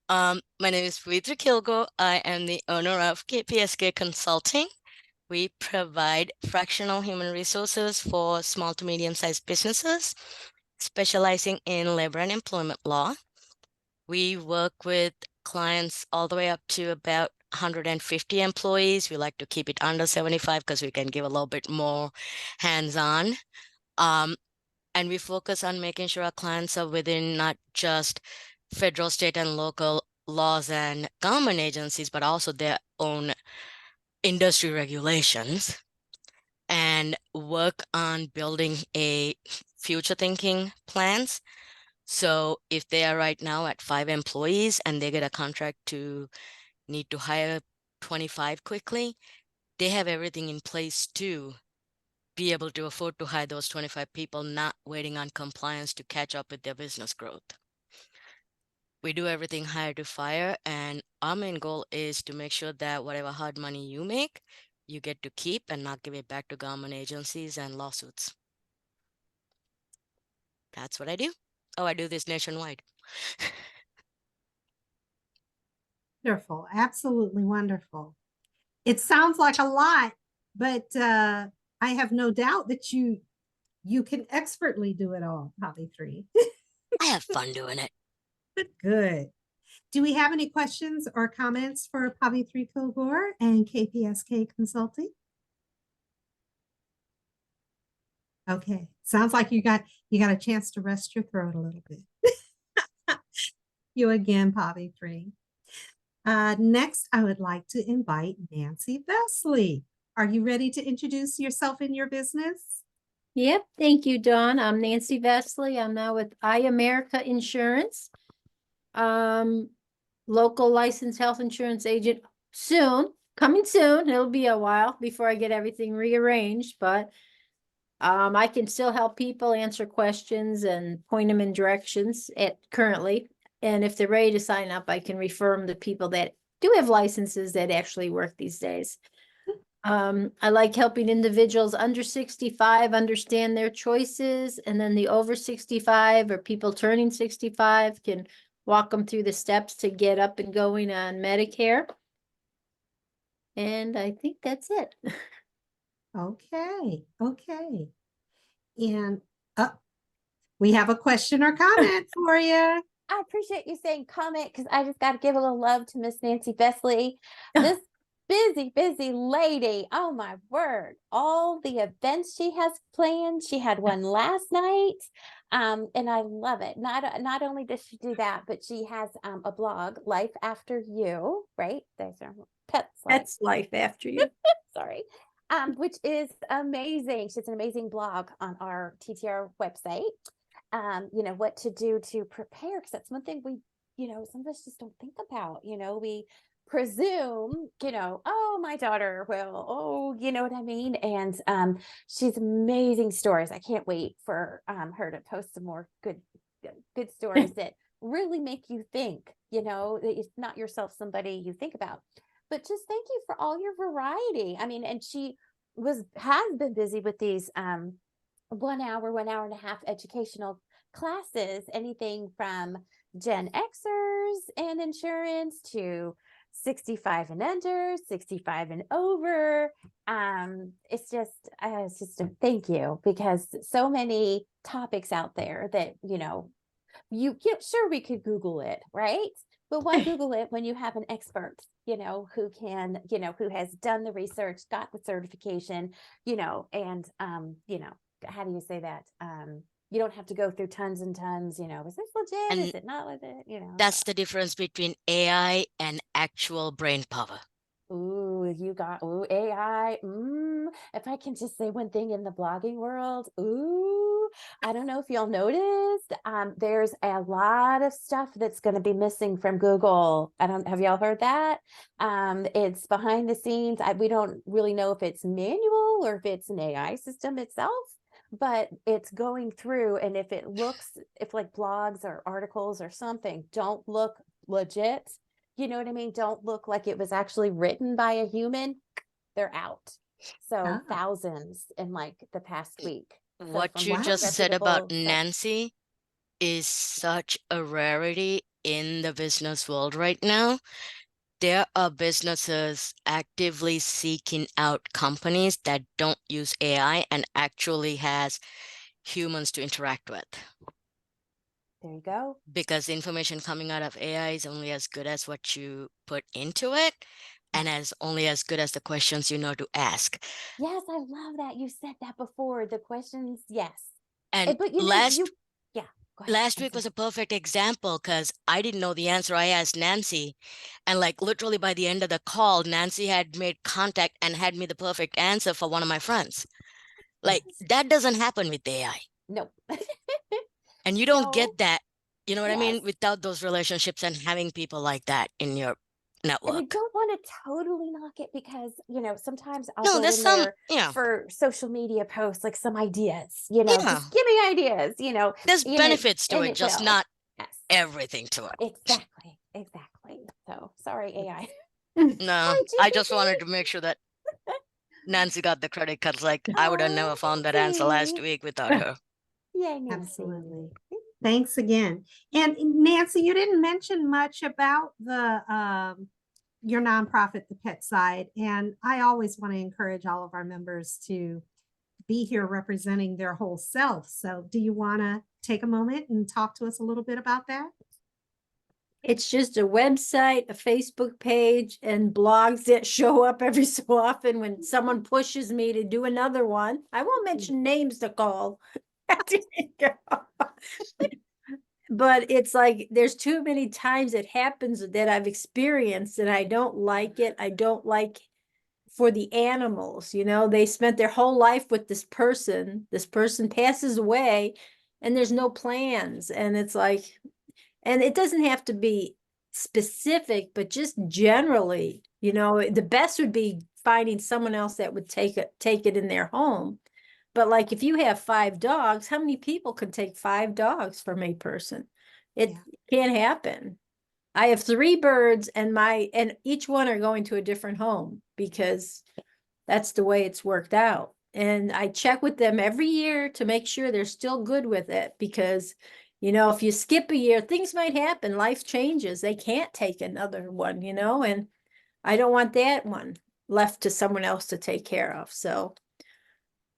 [SPEAKER 3] My name is Pavithri Kilgore. I am the owner of KPSK Consulting. We provide fractional human resources for small to medium-sized businesses, specializing in labor and employment law. We work with clients all the way up to about 150 employees. We like to keep it under 75 because we can give a little bit more hands-on. And we focus on making sure our clients are within not just federal, state, and local laws and government agencies, but also their own industry regulations, and work on building a future thinking plans. So if they are right now at 5 employees and they get a contract to need to hire 25 quickly, they have everything in place to be able to afford to hire those 25 people, not waiting on compliance to catch up with their business growth. We do everything hire to fire, and our main goal is to make sure that whatever hard money you make, you get to keep and not give it back to government agencies and lawsuits. That's what I do. Oh, I do this nationwide.
[SPEAKER 1] Wonderful, absolutely wonderful. It sounds like a lot, but I have no doubt that you can expertly do it all, Hobby 3.
[SPEAKER 3] I have fun doing it.
[SPEAKER 1] Good. Do we have any questions or comments for Hobby 3 Kilgore and KPSK Consulting? Okay, sounds like you got a chance to rest your throat a little bit. You again, Hobby 3. Next, I would like to invite Nancy Vesley. Are you ready to introduce yourself and your business?
[SPEAKER 4] Yep, thank you, Dawn. I'm Nancy Vesley. I'm now with iAmerica Insurance. Local licensed health insurance agent soon, coming soon. It'll be a while before I get everything rearranged, but I can still help people answer questions and point them in directions currently. And if they're ready to sign up, I can refer them to people that do have licenses that actually work these days. I like helping individuals under 65 understand their choices, and then the over 65 or people turning 65 can walk them through the steps to get up and going on Medicare. And I think that's it.
[SPEAKER 1] Okay, okay. And we have a question or comment for you.
[SPEAKER 5] I appreciate you saying comment because I just got to give a little love to Miss Nancy Vesley. This busy lady. Oh my word. All the events she has planned. She had one last night. And I love it. Not only does she do that, but she has a blog, Life After You, right? There's our pets.
[SPEAKER 4] That's life after you.
[SPEAKER 5] Sorry. Which is amazing. She has an amazing blog on our TTR website. You know, what to do to prepare, because that's one thing we, you know, some of us just don't think about. You know, we presume, you know, oh, my daughter will, oh, you know what I mean? And she's amazing stories. I can't wait for her to post some more good stories that really make you think, you know, that it's not yourself, somebody you think about. But just thank you for all your variety. I mean, and she has been busy with these 1 hour, 1.5 hour educational classes, anything from Gen Xers and insurance to 65 and under, 65 and over. It's just a thank you, because so many topics out there that, you know, sure, we could Google it, right? But why Google it when you have an expert, you know, who can, you know, who has done the research, got the certification, you know, and, you know, how do you say that? You don't have to go through tons and tons, you know, is this legit?
[SPEAKER 3] And
[SPEAKER 5] is it not legit? You know,
[SPEAKER 3] that's the difference between AI and actual brain power.
[SPEAKER 5] ooh, AI. If I can just say one thing in the blogging world, I don't know if y'all noticed, there's a lot of stuff that's going to be missing from Google. Have y'all heard that? It's behind the scenes. We don't really know if it's manual or if it's an AI system itself, but it's going through. And if like blogs or articles or something don't look legit, you know what I mean? Don't look like it was actually written by a human, they're out. So thousands in like the past week.
[SPEAKER 3] What you just said about Nancy is such a rarity in the business world right now. there are businesses actively seeking out companies that don't use AI and actually has humans to interact with.
[SPEAKER 5] There you go.
[SPEAKER 3] Because information coming out of AI is only as good as what you put into it, and as only as good as the questions you know to ask.
[SPEAKER 5] Yes, I love that. You said that before. The questions, yes.
[SPEAKER 3] And
[SPEAKER 5] But you know,
[SPEAKER 3] last
[SPEAKER 5] yeah, go ahead.
[SPEAKER 3] last
[SPEAKER 5] I'm
[SPEAKER 3] week was
[SPEAKER 5] sorry.
[SPEAKER 3] a perfect example because I didn't know the answer. I asked Nancy, and like literally by the end of the call, Nancy had made contact and had me the perfect answer for one of my friends. Like
[SPEAKER 5] Yes.
[SPEAKER 3] that doesn't happen with AI.
[SPEAKER 5] No.
[SPEAKER 3] And you don't
[SPEAKER 5] No.
[SPEAKER 3] get that, you know what I
[SPEAKER 5] Yes.
[SPEAKER 3] mean, without those relationships and having people like that in your
[SPEAKER 5] And I
[SPEAKER 3] network.
[SPEAKER 5] don't want to totally knock it because, you know, sometimes I'll
[SPEAKER 3] No,
[SPEAKER 5] go
[SPEAKER 3] there's
[SPEAKER 5] in
[SPEAKER 3] some,
[SPEAKER 5] there
[SPEAKER 3] yeah,
[SPEAKER 5] for social media posts, like some ideas, you know,
[SPEAKER 3] yeah,
[SPEAKER 5] just give me ideas,
[SPEAKER 3] there's
[SPEAKER 5] and
[SPEAKER 3] benefits to
[SPEAKER 5] and
[SPEAKER 3] it,
[SPEAKER 5] it
[SPEAKER 3] just
[SPEAKER 5] will.
[SPEAKER 3] not
[SPEAKER 5] Yes,
[SPEAKER 3] everything to it.
[SPEAKER 5] exactly, exactly. So sorry, AI.
[SPEAKER 3] No,
[SPEAKER 5] Sorry,
[SPEAKER 3] I just wanted
[SPEAKER 5] GPT.
[SPEAKER 3] to make sure that Nancy got the credit because like I would have never found that answer last
[SPEAKER 5] Nancy.
[SPEAKER 3] week without her.
[SPEAKER 5] Yay, Nancy.
[SPEAKER 1] Absolutely. Thanks again. And Nancy, you didn't mention much about your nonprofit, the Pet Side. And I always want to encourage all of our members to be here representing their whole self. So do you want to take a moment and talk to us a little bit about that?
[SPEAKER 4] It's just a website, a Facebook page, and blogs that show up every so often when someone pushes me to do another one. I won't mention names, Nicole. But it's like there's too many times it happens that I've experienced and I don't like it. I don't like for the animals, you know, they spent their whole life with this person. This person passes away and there's no plans. And it's like, and it doesn't have to be specific, but just generally, you know, the best would be finding someone else that would take it in their home. But like if you have 5 dogs, how many people could take 5 dogs from a person? It can't happen. I have 3 birds and each one are going to a different home because that's the way it's worked out. And I check with them every year to make sure they're still good with it because, you know, if you skip a year, things might happen. Life changes. They can't take another one, you know, and I don't want that one left to someone else to take care of. So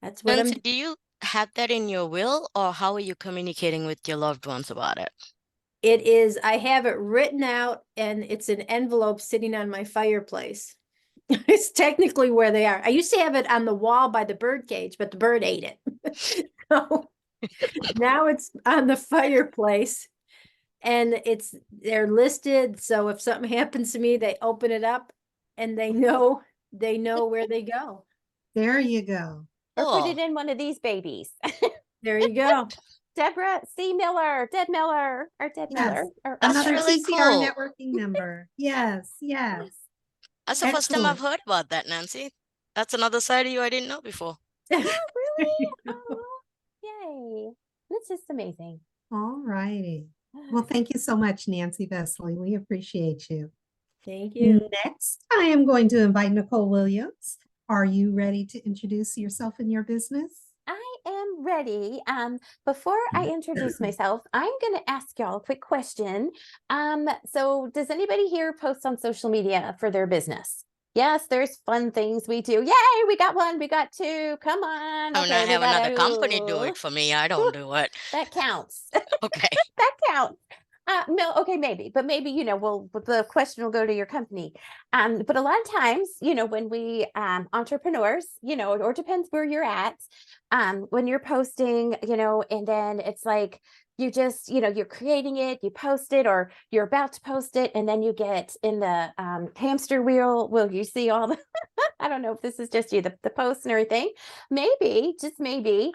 [SPEAKER 4] that's what
[SPEAKER 3] Nancy, do you have that in your will, or how are you communicating with your loved ones about it?
[SPEAKER 4] It is, I have it written out and it's an envelope sitting on my fireplace. It's technically where they are. I used to have it on the wall by the bird cage, but the bird ate it. So now it's on the fireplace and they're listed. So if something happens to me, they open it up and they know where they go.
[SPEAKER 1] There you go.
[SPEAKER 5] Or put
[SPEAKER 3] Oh,
[SPEAKER 5] it in one of these babies.
[SPEAKER 4] There you go.
[SPEAKER 5] Deborah C. Miller, Dead Miller, or Dead
[SPEAKER 1] Yes.
[SPEAKER 5] Miller. Or
[SPEAKER 3] That's
[SPEAKER 1] Another
[SPEAKER 3] really
[SPEAKER 1] TCR
[SPEAKER 3] cool.
[SPEAKER 1] networking member. Yes, yes.
[SPEAKER 3] That's the first time I've
[SPEAKER 1] Excellent.
[SPEAKER 3] heard about that, Nancy. That's another side of you I didn't know before.
[SPEAKER 5] Oh, really? Oh, yay. That's just amazing.
[SPEAKER 1] All righty. Well, thank you so much, Nancy Vesley. We appreciate you.
[SPEAKER 4] Thank you.
[SPEAKER 1] Next, I am going to invite Nicole Williams. Are you ready to introduce yourself and your business?
[SPEAKER 5] I am ready. Before I introduce myself, I'm going to ask y'all a quick question. So does anybody here post on social media for their business? Yes, there's fun things we do. Yay, we got 1, we got 2. Come on.
[SPEAKER 3] I mean, I
[SPEAKER 5] Okay, we
[SPEAKER 3] have
[SPEAKER 5] got
[SPEAKER 3] another company do it for me. I don't do it.
[SPEAKER 5] That counts.
[SPEAKER 3] Okay.
[SPEAKER 5] That counts. No, okay, maybe, but maybe, you know, the question will go to your company. But a lot of times, you know, when we entrepreneurs, you know, or depends where you're at, when you're posting, you know, and then it's like you just, you know, you're creating it, you post it, or you're about to post it, and then you get in the hamster wheel. Will you see all the I don't know if this is just you, the posts and everything. Maybe, just maybe,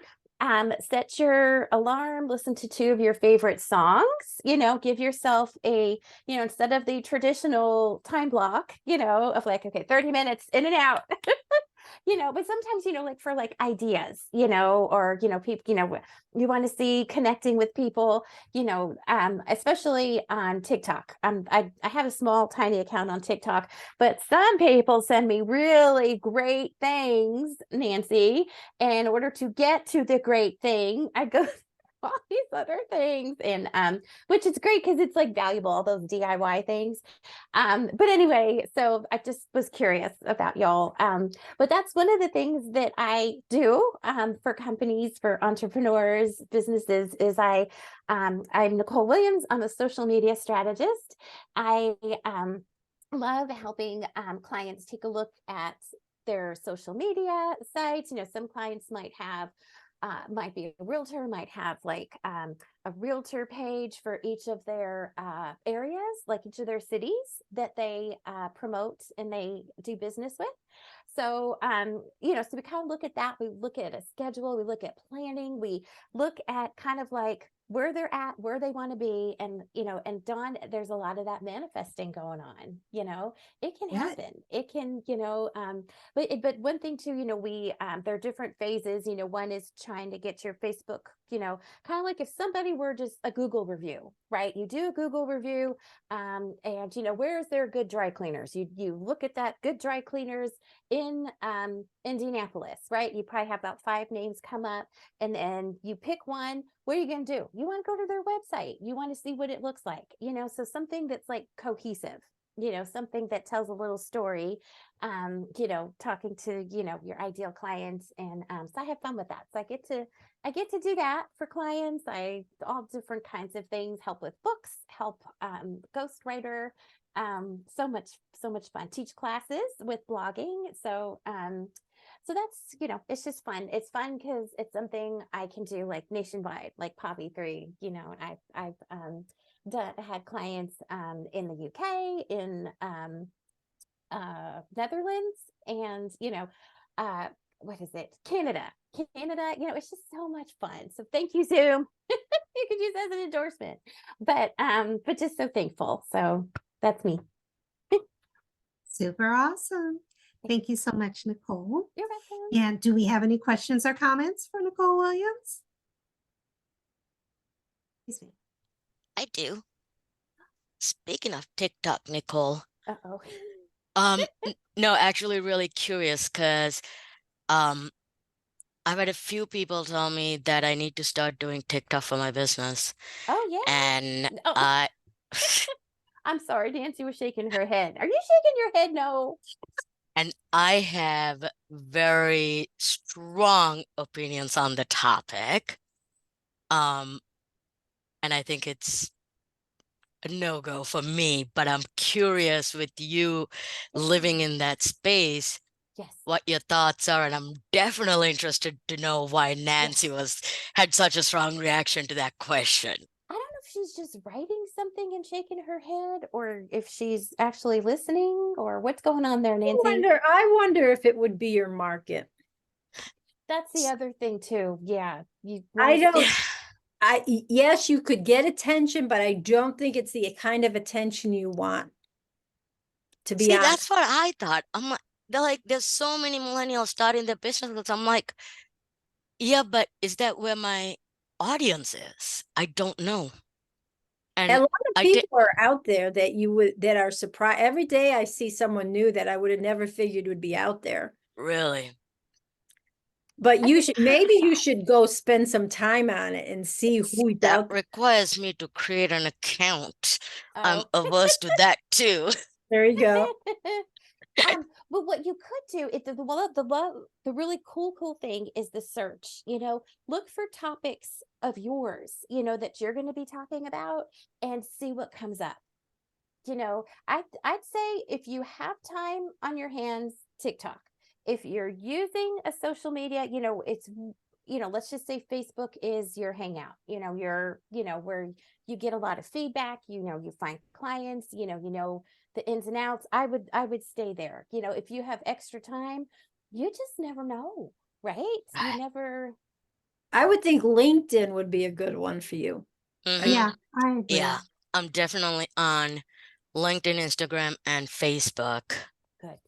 [SPEAKER 5] set your alarm, listen to 2 of your favorite songs, you know, give yourself a, you know, instead of the traditional time block, you know, of like, okay, 30 minutes in and out, you know, but sometimes, you know, like for like ideas, you know, or, you know, people, you know, you want to see connecting with people, you know, especially on TikTok. I have a small, tiny account on TikTok, but some people send me really great things, Nancy. And in order to get to the great thing, I go all these other things. And which is great because it's like valuable, all those DIY things. But anyway, so I just was curious about y'all. But that's one of the things that I do for companies, for entrepreneurs, businesses, is I'm Nicole Williams. I'm a social media strategist. I love helping clients take a look at their social media sites. You know, some clients might be a realtor, might have like a realtor page for each of their areas, like each of their cities that they promote and they do business with. So, you know, so we kind of look at that. We look at a schedule, we look at planning, we look at kind of like where they're at, where they want to be. And, you know, and Dawn, there's a lot of that manifesting going on, you know, it can
[SPEAKER 1] Yeah.
[SPEAKER 5] happen. It can, you know, but one thing too, you know, there are different phases, you know, one is trying to get your Facebook, you know, kind of like if somebody were just a Google review, right? You do a Google review, and you know, where's their good dry cleaners? You look at that good dry cleaners in Indianapolis, right? You probably have about 5 names come up, and then you pick one. What are you going to do? You want to go to their website. You want to see what it looks like, you know, so something that's like cohesive, you know, something that tells a little story, you know, talking to, you know, your ideal clients. And so I have fun with that. So I get to do that for clients. All different kinds of things, help with books, help ghostwriter, so much fun. Teach classes with blogging. So that's, you know, it's just fun. It's fun because it's something I can do like nationwide, like Poppy 3, you know, and I've had clients in the UK, in Netherlands, and, you know, what is it? Canada, you know, it's just so much fun. So thank you, Zoom. You could use that as an endorsement, but just so thankful. So that's me.
[SPEAKER 1] Super awesome. Thank you so much, Nicole.
[SPEAKER 5] You're welcome.
[SPEAKER 1] And do we have any questions or comments for Nicole Williams? Excuse me.
[SPEAKER 3] I do. Speaking of TikTok, Nicole,
[SPEAKER 5] Uh-oh.
[SPEAKER 3] no, actually really curious because I've had a few people tell me that I need to start doing TikTok for my business.
[SPEAKER 5] Oh yeah.
[SPEAKER 3] And
[SPEAKER 5] Oh.
[SPEAKER 3] I
[SPEAKER 5] I'm sorry, Nancy was shaking her head. Are you shaking your head? No.
[SPEAKER 3] and I have very strong opinions on the topic. And I think it's a no-go for me, but I'm curious with you living in that space,
[SPEAKER 5] Yes.
[SPEAKER 3] what your thoughts are, and I'm definitely interested to know why Nancy had such a strong reaction to that question.
[SPEAKER 5] I don't know if she's just writing something and shaking her head, or if she's actually listening, or what's going on there, Nancy.
[SPEAKER 4] I wonder if it would be your market.
[SPEAKER 5] That's the other thing too. Yeah.
[SPEAKER 4] Yes, you could get attention, but I don't think it's the kind of attention you want. To be
[SPEAKER 3] See,
[SPEAKER 4] honest.
[SPEAKER 3] that's what I thought. I'm like, there's so many millennials starting their businesses. I'm like, yeah, but is that where my audience is? I don't know. And
[SPEAKER 4] A lot of people are out there that are surprised. Every day I see someone new that I would have never figured would be out there.
[SPEAKER 3] really.
[SPEAKER 4] But maybe you should go spend some time on it and see who's
[SPEAKER 3] That
[SPEAKER 4] out there.
[SPEAKER 3] requires me to create an account. I'm
[SPEAKER 5] Oh.
[SPEAKER 3] averse to that too.
[SPEAKER 4] There you go.
[SPEAKER 5] But what you could do, the really cool thing is the search. You know, look for topics of yours, you know, that you're going to be talking about, and see what comes up. You know, I'd say if you have time on your hands, TikTok. If you're using a social media, you know, let's just say Facebook is your hangout, you know, where you get a lot of feedback, you know, you find clients, you know the ins and outs. I would stay there. You know, if you have extra time, you just never know, right? You never.
[SPEAKER 4] I would think LinkedIn would be a good one for you.
[SPEAKER 3] Mhm.
[SPEAKER 1] Yeah, I agree.
[SPEAKER 3] Yeah, I'm definitely on LinkedIn, Instagram, and Facebook.
[SPEAKER 5] Good.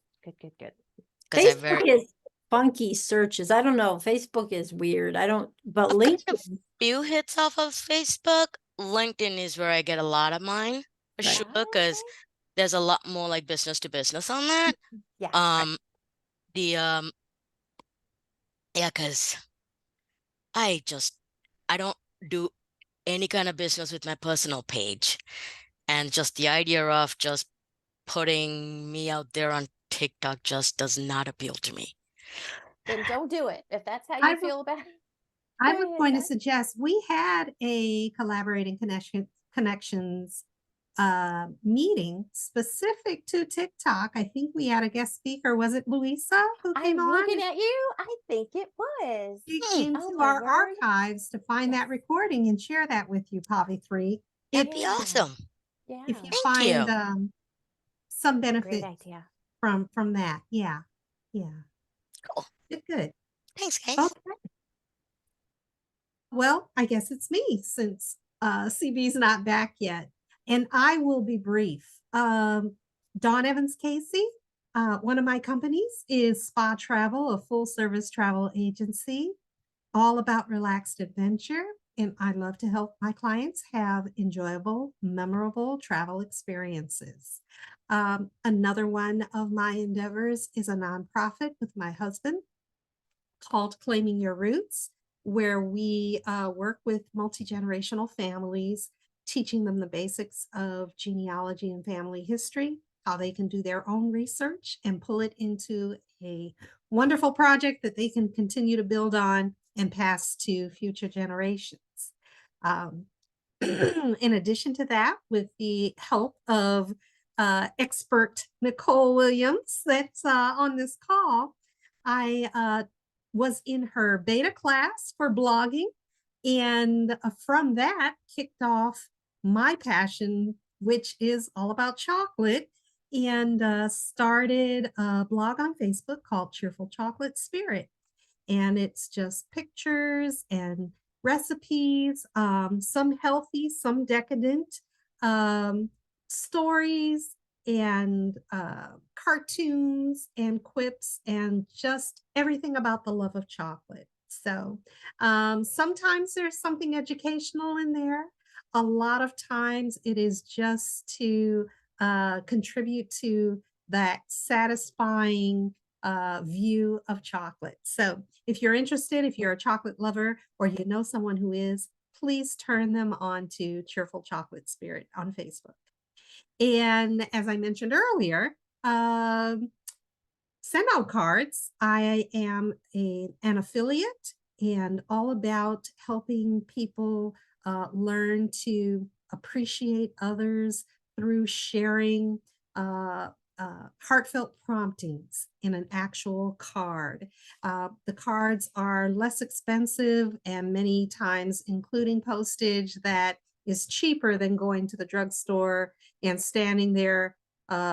[SPEAKER 4] Facebook is funky searches. I don't know. Facebook is weird. But
[SPEAKER 3] I've gotten a
[SPEAKER 4] LinkedIn.
[SPEAKER 3] few hits off of Facebook. LinkedIn is where I get a lot of mine, for
[SPEAKER 4] Right.
[SPEAKER 3] sure, because there's a lot more like business to business on that.
[SPEAKER 5] Yeah.
[SPEAKER 3] Yeah, because I don't do any kind of business with my personal page. And just the idea of just putting me out there on TikTok just does not appeal to me.
[SPEAKER 5] Then don't do it. If that's how
[SPEAKER 1] I
[SPEAKER 5] you
[SPEAKER 1] w-
[SPEAKER 5] feel about it.
[SPEAKER 1] I
[SPEAKER 5] Go
[SPEAKER 1] was
[SPEAKER 5] ahead,
[SPEAKER 1] going to
[SPEAKER 5] Don.
[SPEAKER 1] suggest we had a collaborating connections meeting specific to TikTok. I think we had a guest speaker. Was it Louisa who came
[SPEAKER 5] I'm
[SPEAKER 1] on?
[SPEAKER 5] looking at you. I think it was.
[SPEAKER 1] Dig
[SPEAKER 3] Hmm.
[SPEAKER 1] into
[SPEAKER 5] Oh, my
[SPEAKER 1] our
[SPEAKER 5] word.
[SPEAKER 1] archives to find
[SPEAKER 5] Yes.
[SPEAKER 1] that recording and share that with you, Pavi3.
[SPEAKER 3] That'd be
[SPEAKER 5] Yeah.
[SPEAKER 3] awesome.
[SPEAKER 5] Yeah.
[SPEAKER 1] If you
[SPEAKER 3] Thank you.
[SPEAKER 1] find some
[SPEAKER 5] Great
[SPEAKER 1] benefit
[SPEAKER 5] idea.
[SPEAKER 1] from that. Yeah.
[SPEAKER 3] Cool.
[SPEAKER 1] Good.
[SPEAKER 3] Thanks, guys.
[SPEAKER 1] Okay. Well, I guess it's me since CB's not back yet. And I will be brief. Dawn Evans Casey, one of my companies is Spa Travel, a full service travel agency, all about relaxed adventure. And I love to help my clients have enjoyable, memorable travel experiences. Another one of my endeavors is a nonprofit with my husband called Claiming Your Roots, where we work with multi-generational families, teaching them the basics of genealogy and family history, how they can do their own research and pull it into a wonderful project that they can continue to build on and pass to future generations. In addition to that, with the help of expert Nicole Williams that's on this call, I was in her beta class for blogging. And from that kicked off my passion, which is all about chocolate, and started a blog on Facebook called Cheerful Chocolate Spirit. And it's just pictures and recipes, some healthy, some decadent, stories and cartoons and quips and just everything about the love of chocolate. So sometimes there's something educational in there. A lot of times it is just to contribute to that satisfying view of chocolate. So if you're interested, if you're a chocolate lover or you know someone who is, please turn them on to Cheerful Chocolate Spirit on Facebook. And as I mentioned earlier, send out cards. I am an affiliate and all about helping people learn to appreciate others through sharing heartfelt promptings in an actual card. The cards are less expensive and many times including postage that is cheaper than going to the drugstore and standing there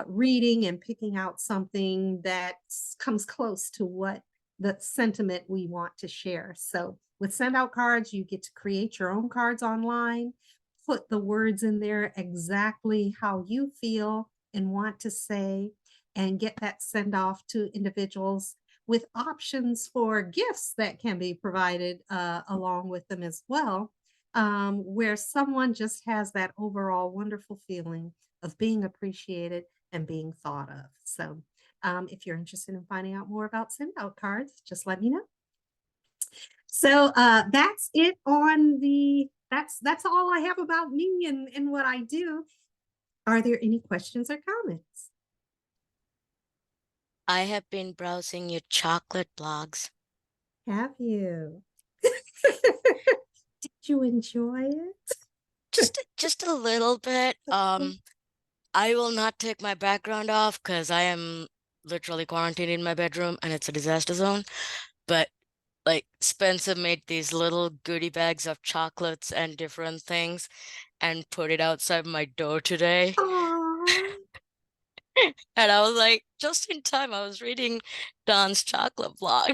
[SPEAKER 1] reading and picking out something that comes close to what the sentiment we want to share. So with send out cards, you get to create your own cards online, put the words in there exactly how you feel and want to say, and get that send off to individuals with options for gifts that can be provided along with them as well, where someone just has that overall wonderful feeling of being appreciated and being thought of. So if you're interested in finding out more about send out cards, just let me know. So that's it on that's all I have about me and what I do. Are there any questions or comments?
[SPEAKER 3] I have been browsing your chocolate blogs.
[SPEAKER 1] Have you? Did you enjoy it?
[SPEAKER 3] Just a little bit. I will not take my background off because I am literally quarantined in my bedroom and it's a disaster zone. But like Spencer made these little goodie bags of chocolates and different things and put it outside my door today.
[SPEAKER 1] Aww.
[SPEAKER 3] And I was like, just in time, I was reading Don's chocolate blog.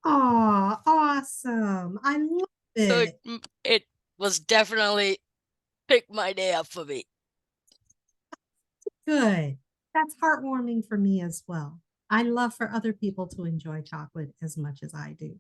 [SPEAKER 1] Aw, awesome. I love
[SPEAKER 3] So
[SPEAKER 1] it.
[SPEAKER 3] it was definitely picked my day up for me.
[SPEAKER 1] Good. That's heartwarming for me as well. I love for other people to enjoy chocolate as much as I do.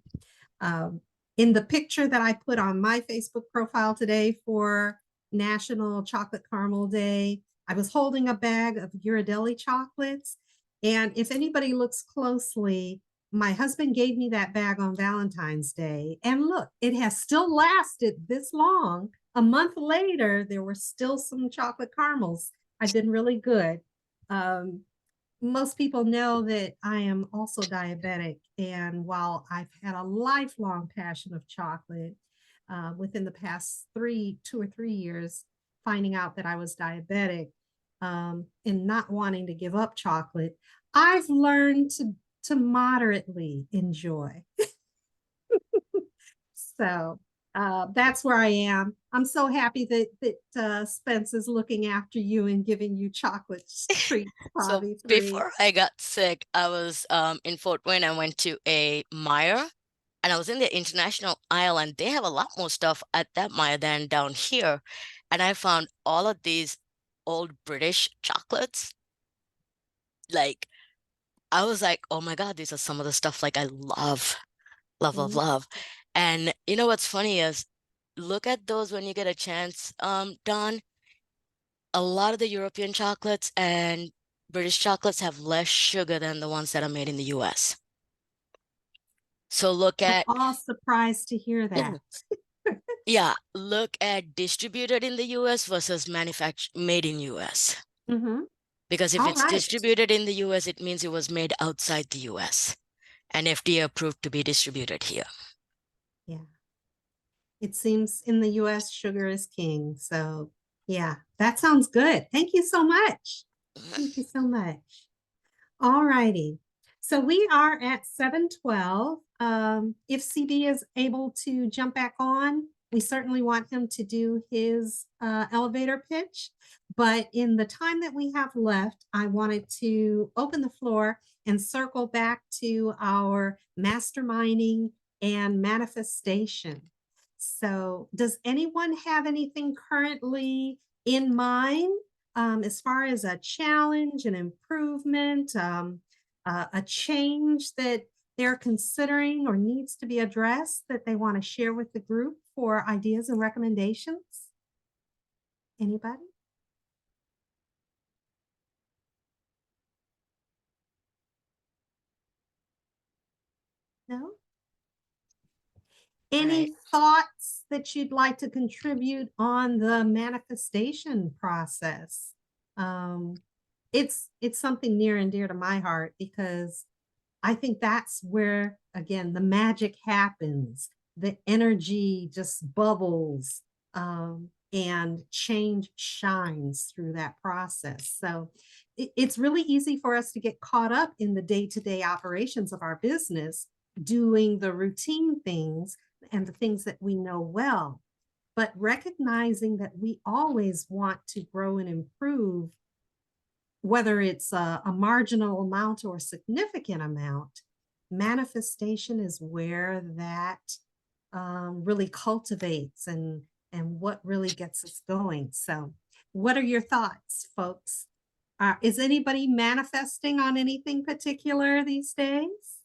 [SPEAKER 1] In the picture that I put on my Facebook profile today for National Chocolate Caramel Day, I was holding a bag of Ghirardelli chocolates. And if anybody looks closely, my husband gave me that bag on Valentine's Day, and look, it has still lasted this long. A month later, there were still some chocolate caramels. I've been really good. Most people know that I am also diabetic, and while I've had a lifelong passion of chocolate, within the past 2 or 3 years, finding out that I was diabetic, and not wanting to give up chocolate, I've learned to moderately enjoy. So that's where I am. I'm so happy that Spence is looking after you and giving you chocolate treats.
[SPEAKER 3] So
[SPEAKER 1] Bobby,
[SPEAKER 3] before I got sick, I was in Fort Wayne. I went to a Meijer, and I was in the international aisle, and they have a lot more stuff at that Meijer than down here. And I found all of these old British chocolates. Like, I was like, oh my God, these are some of the stuff like I love, love, love,
[SPEAKER 1] Mhm.
[SPEAKER 3] love. And you know what's funny is look at those when you get a chance, Don. A lot of the European chocolates and British chocolates have less sugar than the ones that are made in the US. So look
[SPEAKER 1] I'm
[SPEAKER 3] at,
[SPEAKER 1] all surprised to hear that.
[SPEAKER 3] yeah, look at distributed in the US versus made in US.
[SPEAKER 1] Mhm.
[SPEAKER 3] Because if
[SPEAKER 1] All
[SPEAKER 3] it's
[SPEAKER 1] right.
[SPEAKER 3] distributed in the US, it means it was made outside the US and FDA approved to be distributed here.
[SPEAKER 1] Yeah. It seems in the US, sugar is king. So, yeah, that sounds good. Thank you so much. Thank you so much. All righty. So we are at 7:12. If CB is able to jump back on, we certainly want him to do his elevator pitch. But in the time that we have left, I wanted to open the floor and circle back to our masterminding and manifestation. So does anyone have anything currently in mind as far as a challenge, an improvement, a change that they're considering or needs to be addressed that they want to share with the group for ideas and recommendations? Anybody? No? Any
[SPEAKER 3] Right.
[SPEAKER 1] thoughts that you'd like to contribute on the manifestation process? It's something near and dear to my heart because I think that's where, again, the magic happens. The energy just bubbles, and change shines through that process. So it's really easy for us to get caught up in the day-to-day operations of our business, doing the routine things and the things that we know well. But recognizing that we always want to grow and improve, whether it's a marginal amount or a significant amount, manifestation is where that really cultivates and what really gets us going. So, what are your thoughts, folks? Is anybody manifesting on anything particular these days?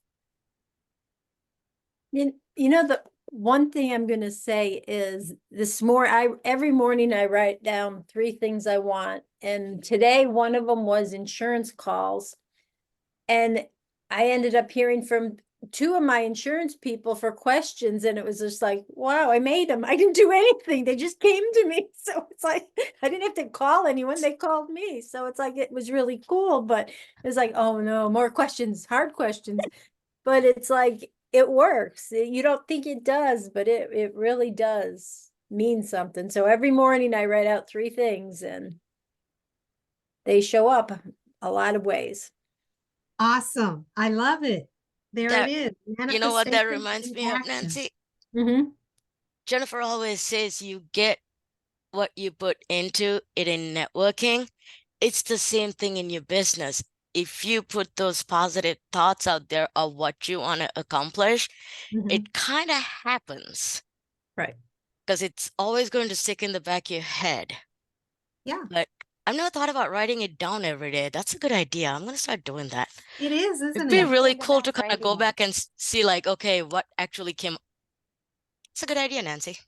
[SPEAKER 4] You know, the one thing I'm gonna say is every morning I write down 3 things I want. And today one of them was insurance calls. And I ended up hearing from 2 of my insurance people for questions, and it was just like, wow, I made them. I didn't do anything. They just came to me. So it's like I didn't have to call anyone, they called me. So it's like it was really cool, but it was like, oh no, more questions, hard questions. But it's like it works. You don't think it does, but it really does mean something. So every morning I write out 3 things and they show up a lot of ways.
[SPEAKER 1] Awesome. I love it. There
[SPEAKER 3] That,
[SPEAKER 1] it is.
[SPEAKER 3] you know what that
[SPEAKER 1] Manifestation
[SPEAKER 3] reminds
[SPEAKER 1] in
[SPEAKER 3] me of,
[SPEAKER 1] action.
[SPEAKER 3] Nancy?
[SPEAKER 4] Mm-hmm.
[SPEAKER 3] Jennifer always says you get what you put into it in networking. It's the same thing in your business. If you put those positive thoughts out there of what you want to accomplish, it kind of happens
[SPEAKER 4] Right.
[SPEAKER 3] because it's always going to stick in the back of your head.
[SPEAKER 1] Yeah,
[SPEAKER 3] But I've never thought about writing it down every day. That's a good idea. I'm going to start doing that.
[SPEAKER 1] it is,
[SPEAKER 3] It'd
[SPEAKER 1] isn't
[SPEAKER 3] be
[SPEAKER 1] it?
[SPEAKER 3] really
[SPEAKER 5] Think
[SPEAKER 3] cool to
[SPEAKER 5] about
[SPEAKER 3] kind of go
[SPEAKER 5] writing it.
[SPEAKER 3] back and see like, okay, what actually came. It's a good idea, Nancy.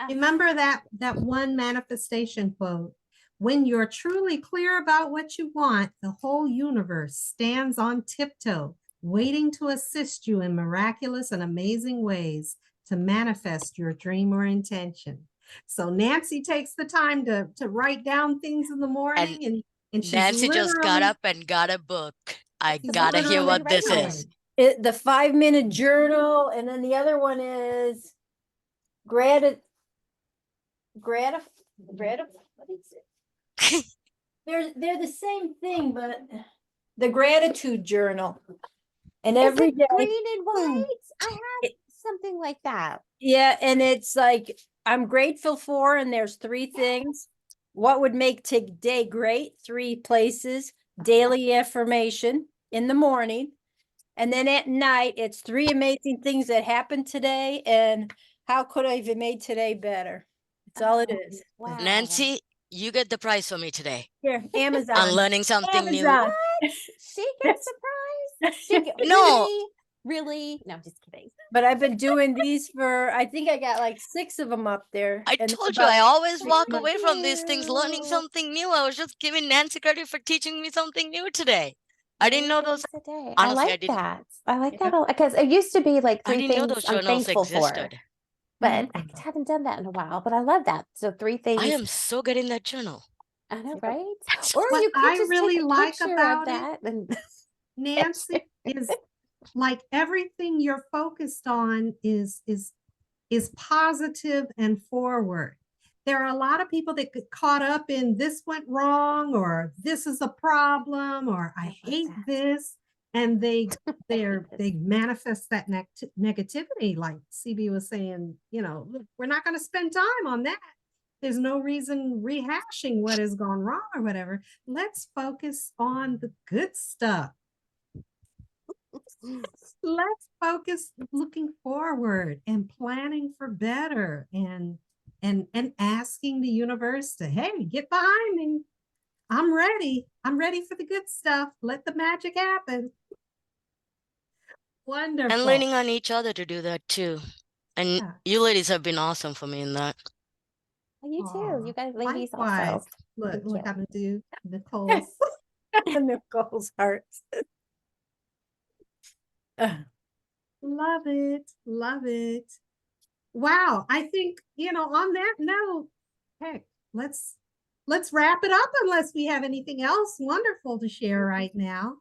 [SPEAKER 1] Remember that one manifestation quote. When you're truly clear about what you want, the whole universe stands on tiptoe waiting to assist you in miraculous and amazing ways to manifest your dream or intention. So Nancy takes the time to write down things in the morning, and she's
[SPEAKER 3] Nancy just got
[SPEAKER 1] literally-
[SPEAKER 3] up and got a book. I
[SPEAKER 1] She's
[SPEAKER 3] gotta hear
[SPEAKER 1] literally
[SPEAKER 3] what this
[SPEAKER 1] writing.
[SPEAKER 3] is.
[SPEAKER 4] The 5-minute journal, and then the other one is what is it? They're the same thing, but the gratitude journal. And
[SPEAKER 5] Is
[SPEAKER 4] every
[SPEAKER 5] it
[SPEAKER 4] day,
[SPEAKER 5] green and white? I have something like that.
[SPEAKER 4] yeah, and it's like I'm grateful for, and there's 3 things. What would make today great? 3 places. Daily affirmation in the morning. And then at night, it's 3 amazing things that happened today, and how could I have made today better? That's all it
[SPEAKER 5] Oh,
[SPEAKER 4] is.
[SPEAKER 5] Wow.
[SPEAKER 3] Nancy, you get the prize for me today.
[SPEAKER 4] Here, Amazon.
[SPEAKER 3] I'm learning something new.
[SPEAKER 4] Amazon.
[SPEAKER 5] She gets the prize.
[SPEAKER 3] No.
[SPEAKER 5] Really? No, I'm just kidding.
[SPEAKER 4] But I've been doing these for, I think I got like 6 of them up there.
[SPEAKER 3] I
[SPEAKER 4] and
[SPEAKER 3] told you
[SPEAKER 4] about-
[SPEAKER 3] I always
[SPEAKER 4] Thank
[SPEAKER 3] walk
[SPEAKER 4] you.
[SPEAKER 3] away from these things learning something new. I was just giving Nancy credit for teaching me something new today. I didn't know those.
[SPEAKER 5] Once a day.
[SPEAKER 3] Honestly, I
[SPEAKER 5] I like
[SPEAKER 3] didn't-
[SPEAKER 5] that. I like
[SPEAKER 4] Yeah.
[SPEAKER 5] that because it used to be like
[SPEAKER 3] I
[SPEAKER 5] 3
[SPEAKER 3] didn't know
[SPEAKER 5] things
[SPEAKER 3] those
[SPEAKER 5] I'm
[SPEAKER 3] journals
[SPEAKER 5] thankful for,
[SPEAKER 3] existed.
[SPEAKER 5] but I
[SPEAKER 1] Mhm.
[SPEAKER 5] haven't done that in a while. But I love that. So 3 things.
[SPEAKER 3] I am so good in that journal.
[SPEAKER 5] I know,
[SPEAKER 4] Yep.
[SPEAKER 5] right?
[SPEAKER 3] That's
[SPEAKER 5] Or
[SPEAKER 1] What
[SPEAKER 5] you could
[SPEAKER 1] I
[SPEAKER 5] just
[SPEAKER 1] really
[SPEAKER 5] take a
[SPEAKER 1] like
[SPEAKER 5] picture
[SPEAKER 1] about
[SPEAKER 5] of
[SPEAKER 1] it-
[SPEAKER 5] that and
[SPEAKER 1] Nancy, is like everything you're focused on is positive and forward. There are a lot of people that get caught up in this went wrong, or this is a problem, or I
[SPEAKER 5] love
[SPEAKER 1] hate
[SPEAKER 5] that.
[SPEAKER 1] this, and they manifest that negativity. Like CB was saying, look, we're not going to spend time on that. There's no reason rehashing what has gone wrong or whatever. Let's focus on the good stuff. Let's focus looking forward and planning for better, and asking the universe to, hey, get behind me. I'm ready. I'm ready for the good stuff. Let the magic happen. Wonderful.
[SPEAKER 3] And leaning on each other to do that too. And
[SPEAKER 1] Yeah.
[SPEAKER 3] you ladies have been awesome for me in that.
[SPEAKER 5] Well, you too. You
[SPEAKER 1] Aw,
[SPEAKER 5] guys, ladies,
[SPEAKER 1] likewise.
[SPEAKER 5] also.
[SPEAKER 1] Look,
[SPEAKER 5] Thank
[SPEAKER 1] look,
[SPEAKER 5] you.
[SPEAKER 1] I'm gonna do Nicole's.
[SPEAKER 4] Nicole's hearts.
[SPEAKER 1] Love it. Love it. Wow. I think, on that note, heck, let's wrap it up unless we have anything else wonderful to share right now.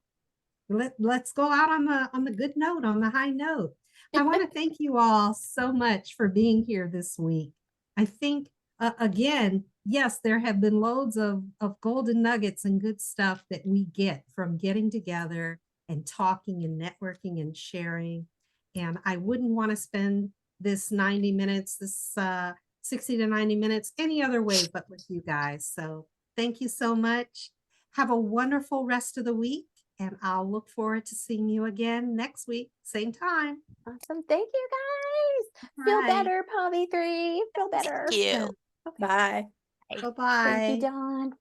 [SPEAKER 1] Let's go out on the good note, on the high note. I want to thank you all so much for being here this week. I think, again, yes, there have been loads of golden nuggets and good stuff that we get from getting together and talking and networking and sharing. And I wouldn't want to spend this 90 minutes, this 60 to 90 minutes any other way but with you guys. So thank you so much. Have a wonderful rest of the week, and I'll look forward to seeing you again next week, same time.
[SPEAKER 5] Awesome. Thank you guys. Feel
[SPEAKER 1] Right.
[SPEAKER 5] better, Pommy 3. Feel better.
[SPEAKER 3] Thank you.
[SPEAKER 4] Bye.
[SPEAKER 1] Bye-bye.
[SPEAKER 5] Thank you, Dawn.